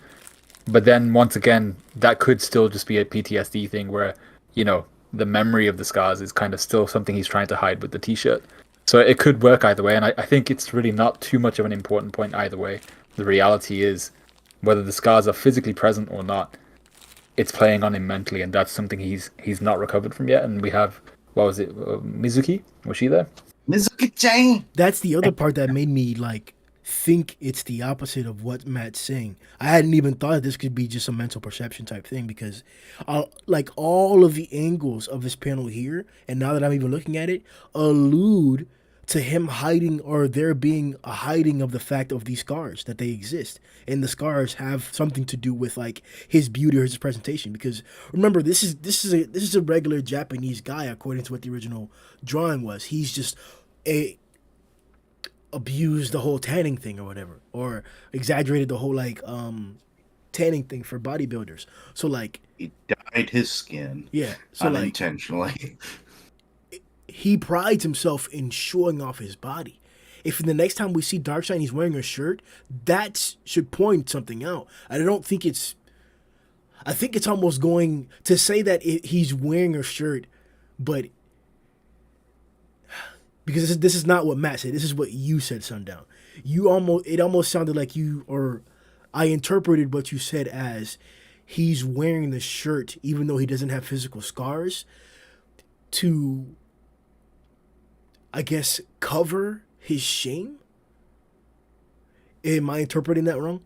S2: But then once again, that could still just be a PTSD thing where, the memory of the scars is kind of still something he's trying to hide with the t-shirt. So it could work either way, and I think it's really not too much of an important point either way. The reality is, whether the scars are physically present or not, it's playing on him mentally, and that's something he's not recovered from yet. And we have, what was it, Mizuki? Was she there?
S4: Mizuki-chan!
S1: That's the other part that made me, like, think it's the opposite of what Matt's saying. I hadn't even thought this could be just a mental perception type thing, because like all of the angles of this panel here, and now that I'm even looking at it, allude to him hiding, or there being a hiding of the fact of these scars that they exist, and the scars have something to do with like his beauty or his presentation. Because remember, this is a regular Japanese guy according to what the original drawing was. He's just a abused the whole tanning thing or whatever, or exaggerated the whole like tanning thing for bodybuilders. So like,
S4: He dyed his skin
S1: yeah, so like
S4: unintentionally.
S1: he prides himself in showing off his body. If the next time we see Darkseid he's wearing a shirt, that should point something out. I don't think it's. I think it's almost going to say that he's wearing a shirt, but because this is not what Matt said. This is what you said, Sundown. It almost sounded like you, or I interpreted what you said as he's wearing the shirt even though he doesn't have physical scars to, I guess, cover his shame. Am I interpreting that wrong?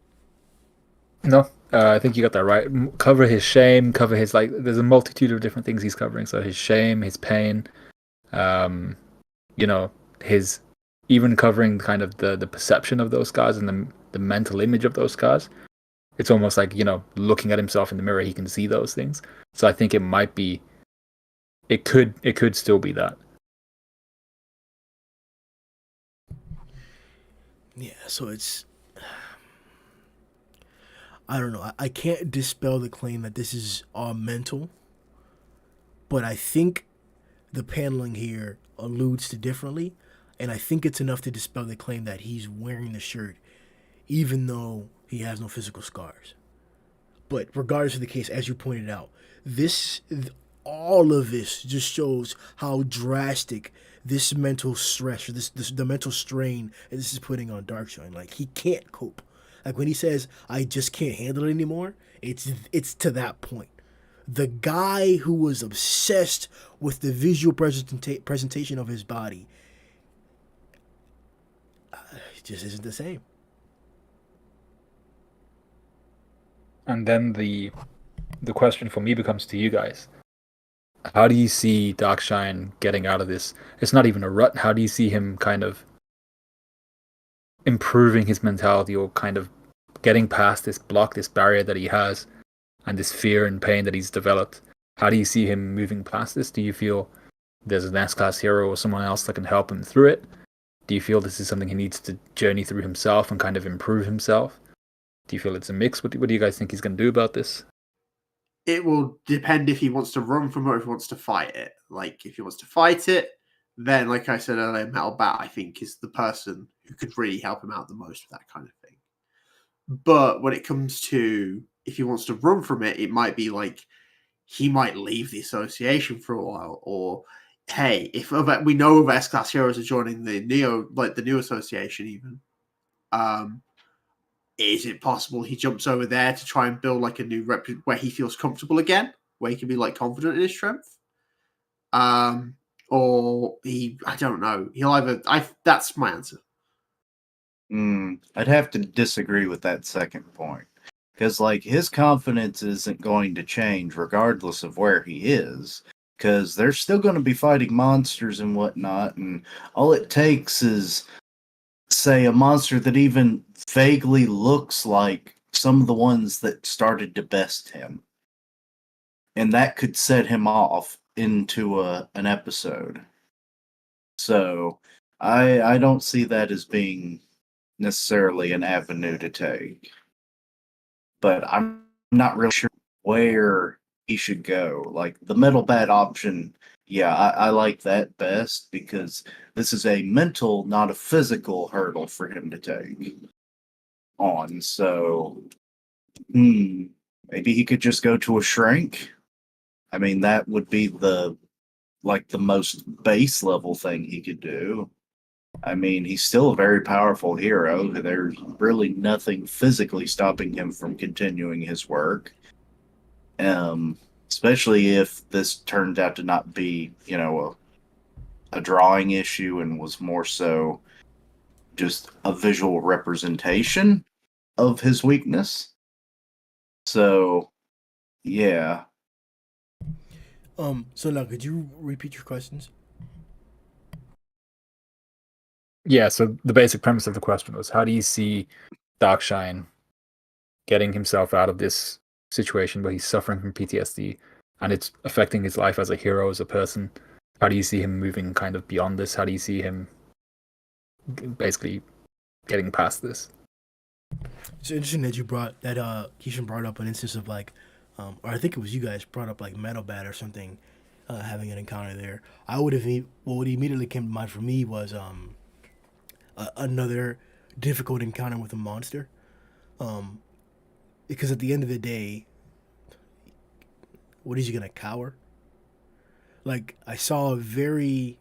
S2: No, I think you got that right. Cover his shame, cover his like. There's a multitude of different things he's covering. So his shame, his pain, um, his even covering kind of the perception of those scars and the mental image of those scars. It's almost like looking at himself in the mirror, he can see those things. So I think it might be. It could still be that.
S1: Yeah. So it's. I don't know. I can't dispel the claim that this is all mental, but I think the paneling here alludes to differently, and I think it's enough to dispel the claim that he's wearing the shirt even though he has no physical scars. But regardless of the case, as you pointed out, this all of this just shows how drastic this mental stress or this the mental strain that this is putting on Darkseid. Like he can't cope. Like when he says, "I just can't handle it anymore," it's to that point. The guy who was obsessed with the visual presentation of his body just isn't the same.
S2: And then the question for me becomes to you guys: how do you see Darkshine getting out of this? It's not even a rut. How do you see him kind of improving his mentality, or kind of getting past this block, this barrier that he has, and this fear and pain that he's developed? How do you see him moving past this? Do you feel there's an S-class hero or someone else that can help him through it? Do you feel this is something he needs to journey through himself and kind of improve himself? Do you feel it's a mix? What do you guys think he's going to do about this?
S3: It will depend if he wants to run from it or if he wants to fight it. Like, if he wants to fight it, then, like I said earlier, Metal Bat, I think, is the person who could really help him out the most with that kind of thing. But when it comes to if he wants to run from it, it might be like he might leave the association for a while, or hey, if we know of S-class heroes are joining the new association, even, is it possible he jumps over there to try and build like a new rep where he feels comfortable again, where he can be like confident in his strength? Or I don't know. That's my answer.
S4: I'd have to disagree with that second point. Because, like, his confidence isn't going to change regardless of where he is. Because they're still going to be fighting monsters and whatnot. And all it takes is, say, a monster that even vaguely looks like some of the ones that started to best him. And that could set him off into an episode. So, I don't see that as being necessarily an avenue to take. But I'm not really sure where he should go. Like the Metal Bat option, yeah, I like that best because this is a mental, not a physical hurdle for him to take on. So, maybe he could just go to a shrink. I mean, that would be the most base level thing he could do. I mean, he's still a very powerful hero. There's really nothing physically stopping him from continuing his work. Especially if this turned out to not be, a drawing issue and was more so just a visual representation of his weakness. So, yeah.
S1: So now could you repeat your questions?
S2: Yeah, so the basic premise of the question was, how do you see Darkshine getting himself out of this situation where he's suffering from PTSD and it's affecting his life as a hero, as a person? How do you see him moving kind of beyond this? How do you see him basically getting past this?
S1: It's interesting that you brought that. Kishin brought up an instance of like, or I think it was you guys brought up like Metal Bat or something, having an encounter there. I would have what immediately came to mind for me was another difficult encounter with a monster. Because at the end of the day, what is he gonna cower? Like I saw in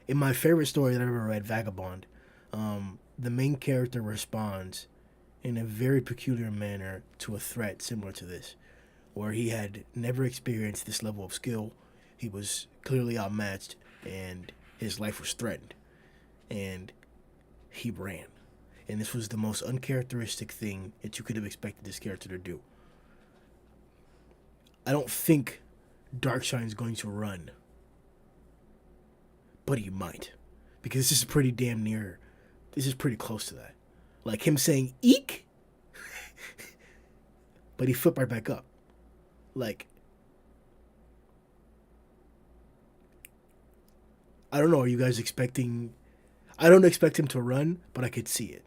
S1: my favorite story that I ever read, Vagabond, the main character responds in a very peculiar manner to a threat similar to this, where he had never experienced this level of skill. He was clearly outmatched, and his life was threatened, and he ran. And this was the most uncharacteristic thing that you could have expected this character to do. I don't think Darkshine's going to run, but he might, because this is pretty damn near. This is pretty close to that. Like him saying "eek," but he flipped right back up. Like, I don't know. Are you guys expecting? I don't expect him to run, but I could see it.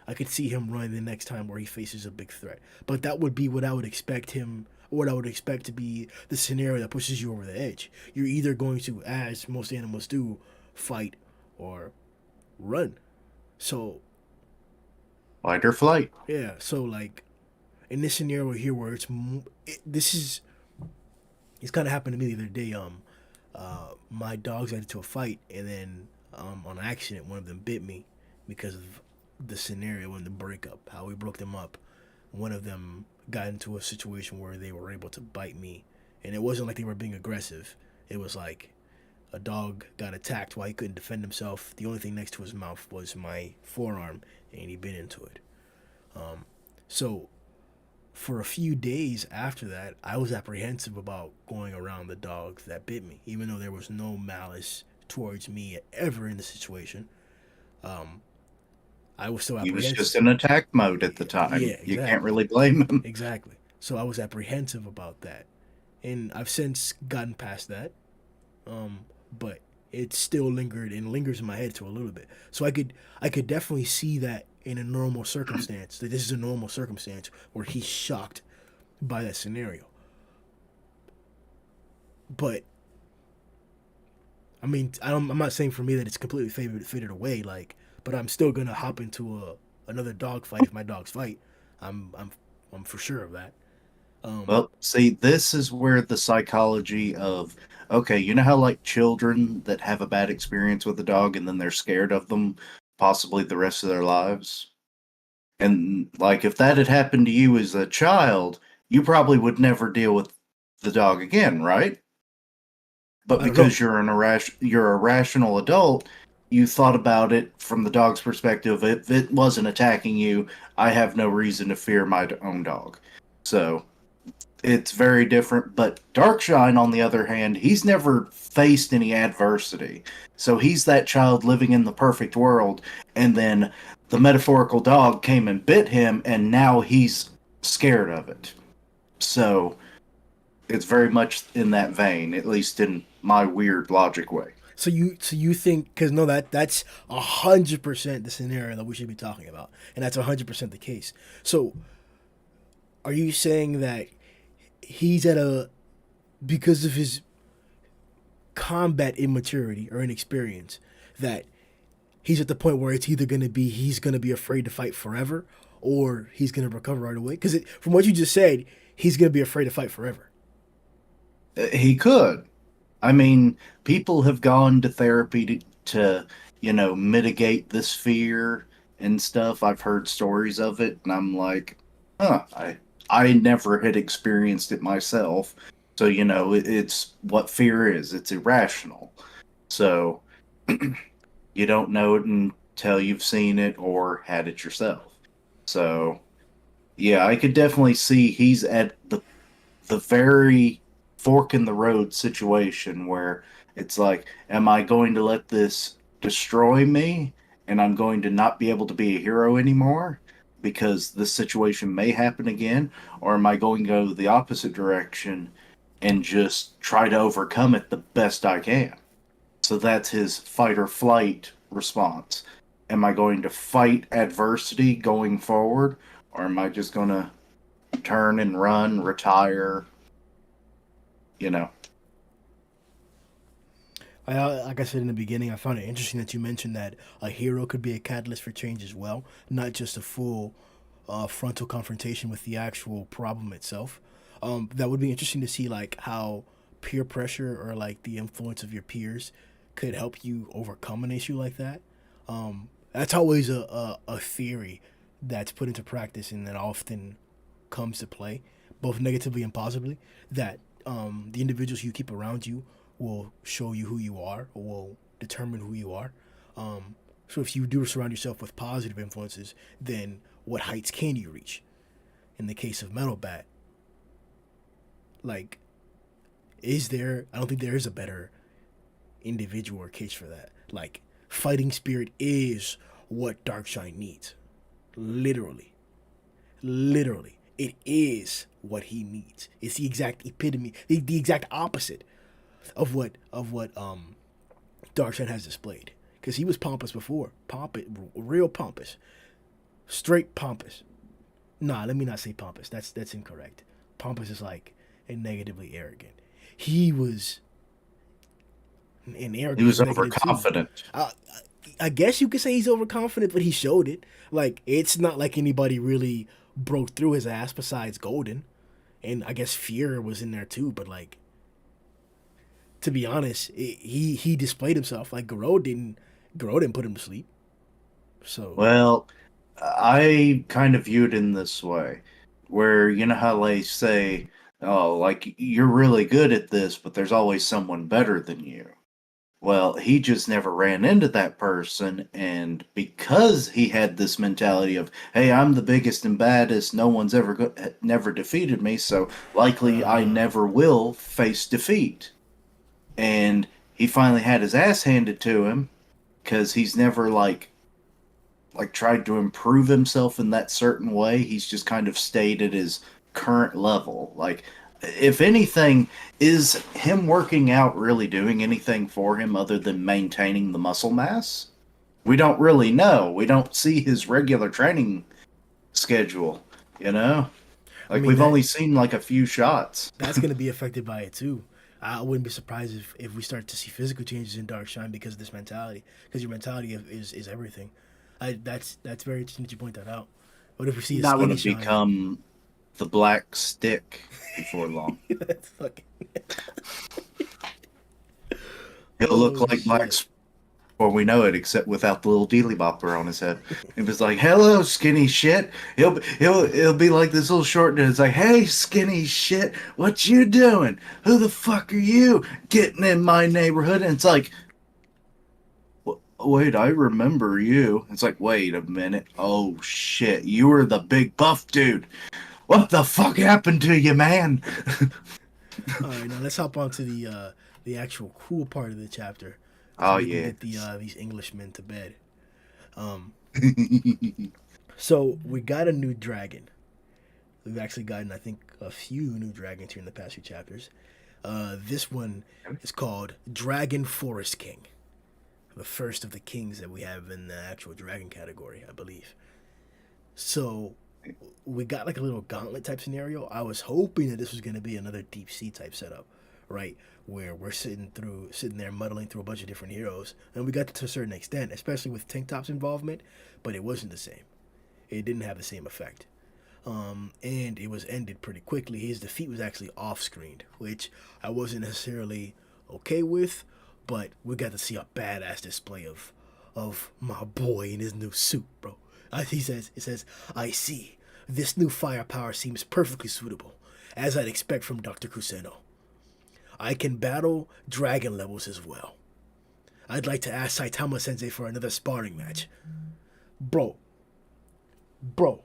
S1: I could see him run the next time where he faces a big threat. But that would be what I would expect him. What I would expect to be the scenario that pushes you over the edge. You're either going to, as most animals do, fight or run. So,
S4: Fight or flight.
S1: yeah. So like, in this scenario here, where it's kind of happened to me the other day. My dogs got into a fight, and then on accident, one of them bit me because of the scenario and the breakup. How we broke them up. One of them got into a situation where they were able to bite me, and it wasn't like they were being aggressive. It was like a dog got attacked while he couldn't defend himself. The only thing next to his mouth was my forearm, and he bit into it. So for a few days after that, I was apprehensive about going around the dogs that bit me, even though there was no malice towards me ever in the situation. I was still
S4: He
S1: apprehensive.
S4: was just in attack mode at the time.
S1: Yeah,
S4: You
S1: exactly.
S4: can't really blame him.
S1: Exactly. So I was apprehensive about that, and I've since gotten past that. But it still lingered and lingers in my head to a little bit. So I could definitely see that in a normal circumstance. That this is a normal circumstance where he's shocked by that scenario. But I mean, I'm not saying for me that it's completely faded away. Like, but I'm still gonna hop into another dog fight if my dogs fight. I'm for sure of that.
S4: Well, see, this is where the psychology of, okay, you know how like children that have a bad experience with a dog and then they're scared of them possibly the rest of their lives? And like if that had happened to you as a child, you probably would never deal with the dog again, right? But
S1: I don't know.
S4: because you're a rational adult, you thought about it from the dog's perspective. If it wasn't attacking you, I have no reason to fear my own dog. So it's very different. But Darkshine, on the other hand, he's never faced any adversity. So he's that child living in the perfect world, and then the metaphorical dog came and bit him, and now he's scared of it. So it's very much in that vein, at least in my weird logic way.
S1: So you think, because no, that's 100% the scenario that we should be talking about, and that's 100% the case. So are you saying that he's because of his combat immaturity or inexperience, that he's at the point where it's either he's gonna be afraid to fight forever, or he's gonna recover right away? Because from what you just said, he's gonna be afraid to fight forever.
S4: He could. I mean, people have gone to therapy to mitigate this fear and stuff. I've heard stories of it, and I'm like, huh, I never had experienced it myself. So, it's what fear is. It's irrational. So, you don't know it until you've seen it or had it yourself. So, yeah, I could definitely see he's at the very fork in the road situation where it's like, am I going to let this destroy me and I'm going to not be able to be a hero anymore because this situation may happen again? Or am I going to go the opposite direction and just try to overcome it the best I can? So that's his fight or flight response. Am I going to fight adversity going forward, or am I just going to turn and run, retire? You know.
S1: Like I said in the beginning, I found it interesting that you mentioned that a hero could be a catalyst for change as well, not just a full frontal confrontation with the actual problem itself. That would be interesting to see like how peer pressure or like the influence of your peers could help you overcome an issue like that. That's always a theory that's put into practice and that often comes to play, both negatively and positively, that the individuals you keep around you will show you who you are or will determine who you are. So if you do surround yourself with positive influences, then what heights can you reach? In the case of Metal Bat, like, I don't think there is a better individual or case for that. Like, fighting spirit is what Darkshine needs. Literally. Literally. It is what he needs. It's the exact epitome, the exact opposite of what Darkshine has displayed. Because he was pompous before. Pompous, real pompous. Straight pompous. Nah, let me not say pompous. That's incorrect. Pompous is like a negatively arrogant. He was an arrogant.
S4: He was
S1: negative too.
S4: overconfident.
S1: I guess you could say he's overconfident, but he showed it. Like, it's not like anybody really broke through his ass besides Golden. And I guess Fear was in there too, but like, to be honest, he displayed himself. Like, Garou didn't put him to sleep. So
S4: Well, I kind of view it in this way, where you know how they say, "Oh, like you're really good at this, but there's always someone better than you." Well, he just never ran into that person, and because he had this mentality of, "Hey, I'm the biggest and baddest. No one's never defeated me, so likely I never will face defeat." And he finally had his ass handed to him because he's never like tried to improve himself in that certain way. He's just kind of stayed at his current level. Like, if anything, is him working out really doing anything for him other than maintaining the muscle mass? We don't really know. We don't see his regular training schedule, you know?
S1: I
S4: Like,
S1: mean,
S4: we've only seen like a few shots.
S1: that's going to be affected by it too. I wouldn't be surprised if we start to see physical changes in Darkshine because of this mentality. Because your mentality is everything. That's very interesting that you point that out. What if we see a
S4: That
S1: skinny
S4: would
S1: Shine?
S4: become the black stick before long.
S1: That's fucking.
S4: He'll look
S1: Oh,
S4: like
S1: shit.
S4: Black before we know it, except without the little dealy bopper on his head. It was like, "Hello, skinny shit." He'll be like this little short dude. It's like, "Hey, skinny shit, what you doing? Who the fuck are you getting in my neighborhood?" And it's like, Wait, I remember you." It's like, wait a minute. Oh shit, you were the big buff dude. What the fuck happened to you, man?"
S1: All right, now let's hop on to the actual cool part of the chapter, so
S4: Oh
S1: we can
S4: yeah.
S1: get these Englishmen to bed. So we got a new dragon. We've actually gotten, I think, a few new dragons here in the past few chapters. This one is called Dragon Forest King, the first of the kings that we have in the actual dragon category, I believe. So we got like a little gauntlet type scenario. I was hoping that this was going to be another deep sea type setup, right? Where we're sitting there muddling through a bunch of different heroes, and we got to a certain extent, especially with Tank Top's involvement, but it wasn't the same. It didn't have the same effect. And it was ended pretty quickly. His defeat was actually off-screened, which I wasn't necessarily okay with, but we got to see a badass display of my boy in his new suit, bro. It says, "I see. This new firepower seems perfectly suitable, as I'd expect from Dr. Kuseno. I can battle dragon levels as well. I'd like to ask Saitama Sensei for another sparring match." Bro. Bro.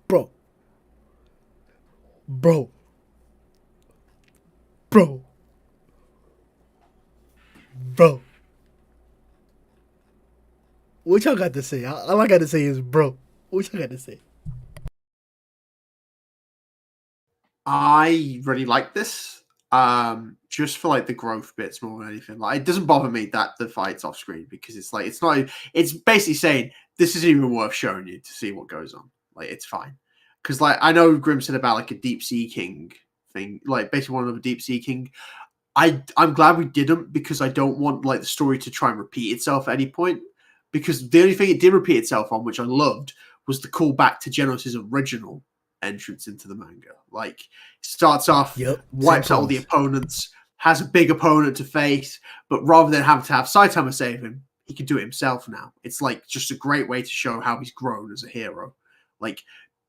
S1: Bro. Bro. Bro. Bro. What y'all got to say? All I got to say is, bro. What y'all got to say?
S3: I really like this. Just for like the growth bits more than anything. Like, it doesn't bother me that the fight's off screen because it's like it's not. It's basically saying this isn't even worth showing you to see what goes on. Like, it's fine. Because like I know Grimm said about like a deep sea king thing, like basically one of a deep sea king. I'm glad we didn't because I don't want like the story to try and repeat itself at any point. Because the only thing it did repeat itself on, which I loved, was the callback to Genos' original entrance into the manga. Like, starts off,
S1: Yep.
S3: wipes out all the opponents, has a big opponent to face, but rather than having to have Saitama save him, he can do it himself now. It's like just a great way to show how he's grown as a hero. Like,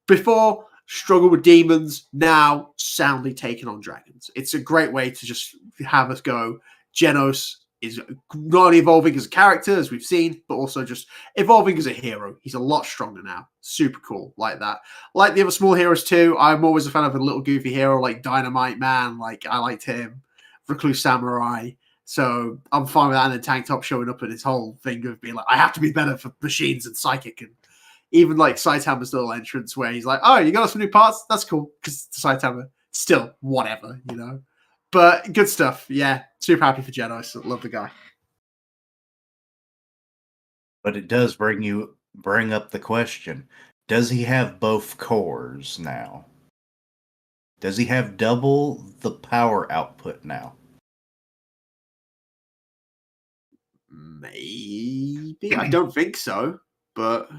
S3: before, struggle with demons, now soundly taking on dragons. It's a great way to just have us go. Genos is not only evolving as a character, as we've seen, but also just evolving as a hero. He's a lot stronger now. Super cool, like that. Like the other small heroes too, I'm always a fan of a little goofy hero like Dynamite Man. Like, I liked him. Recluse Samurai. So I'm fine with that. And then Tank Top showing up at his whole thing of being like, I have to be better for machines and psychic. And even like Saitama's little entrance where he's like, oh, you got us some new parts? That's cool. Because Saitama, still, whatever, you know? But good stuff. Yeah. Super happy for Genos. Love the guy.
S4: But it does bring up the question: does he have both cores now? Does he have double the power output now?
S3: Maybe. I don't think so. But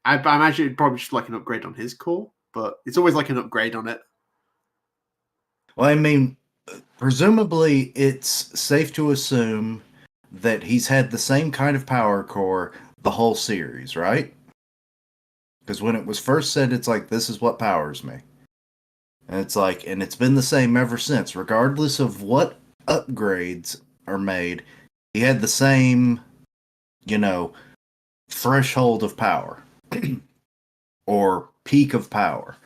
S3: I imagine it'd probably just like an upgrade on his core. But it's always like an upgrade on it.
S4: Well, I mean, presumably it's safe to assume that he's had the same kind of power core the whole series, right? Because when it was first said, it's like, this is what powers me. And it's like, and it's been the same ever since. Regardless of what upgrades are made, he had the same, threshold of power. Or peak of power.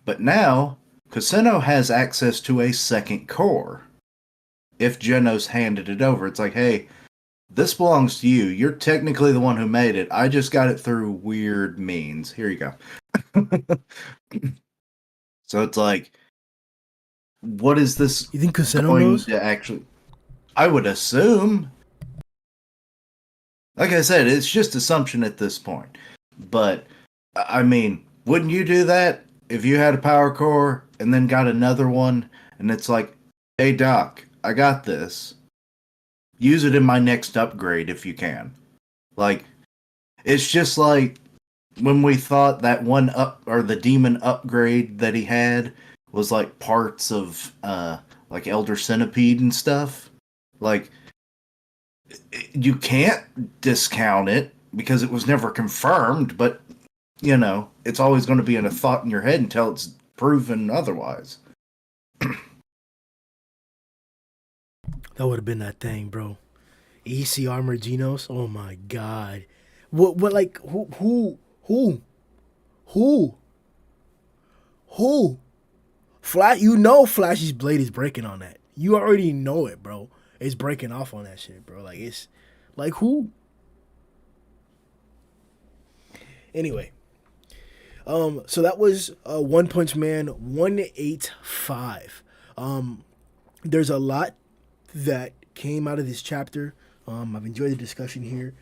S4: But now, Kuseno has access to a second core. If Genos handed it over, it's like, hey, this belongs to you. You're technically the one who made it. I just got it through weird means. Here you go. So it's like, what is this?
S1: You think Kuseno
S4: going
S1: knows?
S4: to actually? I would assume. Like I said, it's just assumption at this point. But I mean, wouldn't you do that if you had a power core and then got another one? And it's like, hey Doc, I got this. Use it in my next upgrade if you can. Like, it's just like when we thought that one the demon upgrade that he had was like parts of like Elder Centipede and stuff. Like, you can't discount it because it was never confirmed, but it's always going to be in a thought in your head until it's proven otherwise.
S1: That would have been that thing, bro. EC Armor Genos. Oh my god. What like who? Flash, Flash's blade is breaking on that. You already know it, bro. It's breaking off on that shit, bro. Like, it's like who? Anyway. So that was One Punch Man 185. There's a lot that came out of this chapter. I've enjoyed the discussion here.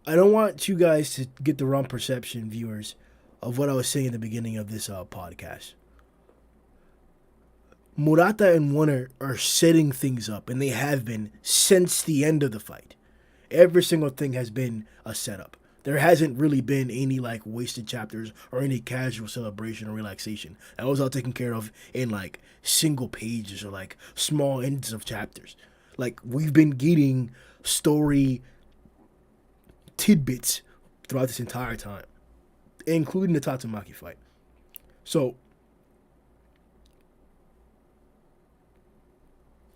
S1: I don't want you guys to get the wrong perception, viewers, of what I was saying at the beginning of this podcast. Murata and Warner are setting things up, and they have been since the end of the fight. Every single thing has been a setup. There hasn't really been any like wasted chapters or any casual celebration or relaxation. That was all taken care of in like single pages or like small ends of chapters. Like, we've been getting story tidbits throughout this entire time, including the Tatsumaki fight. So,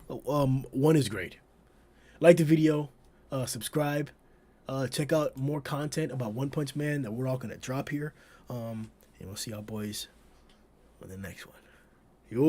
S1: one is great. Like the video, subscribe. Check out more content about One Punch Man that we're all going to drop here. And we'll see y'all boys on the next one. Yo!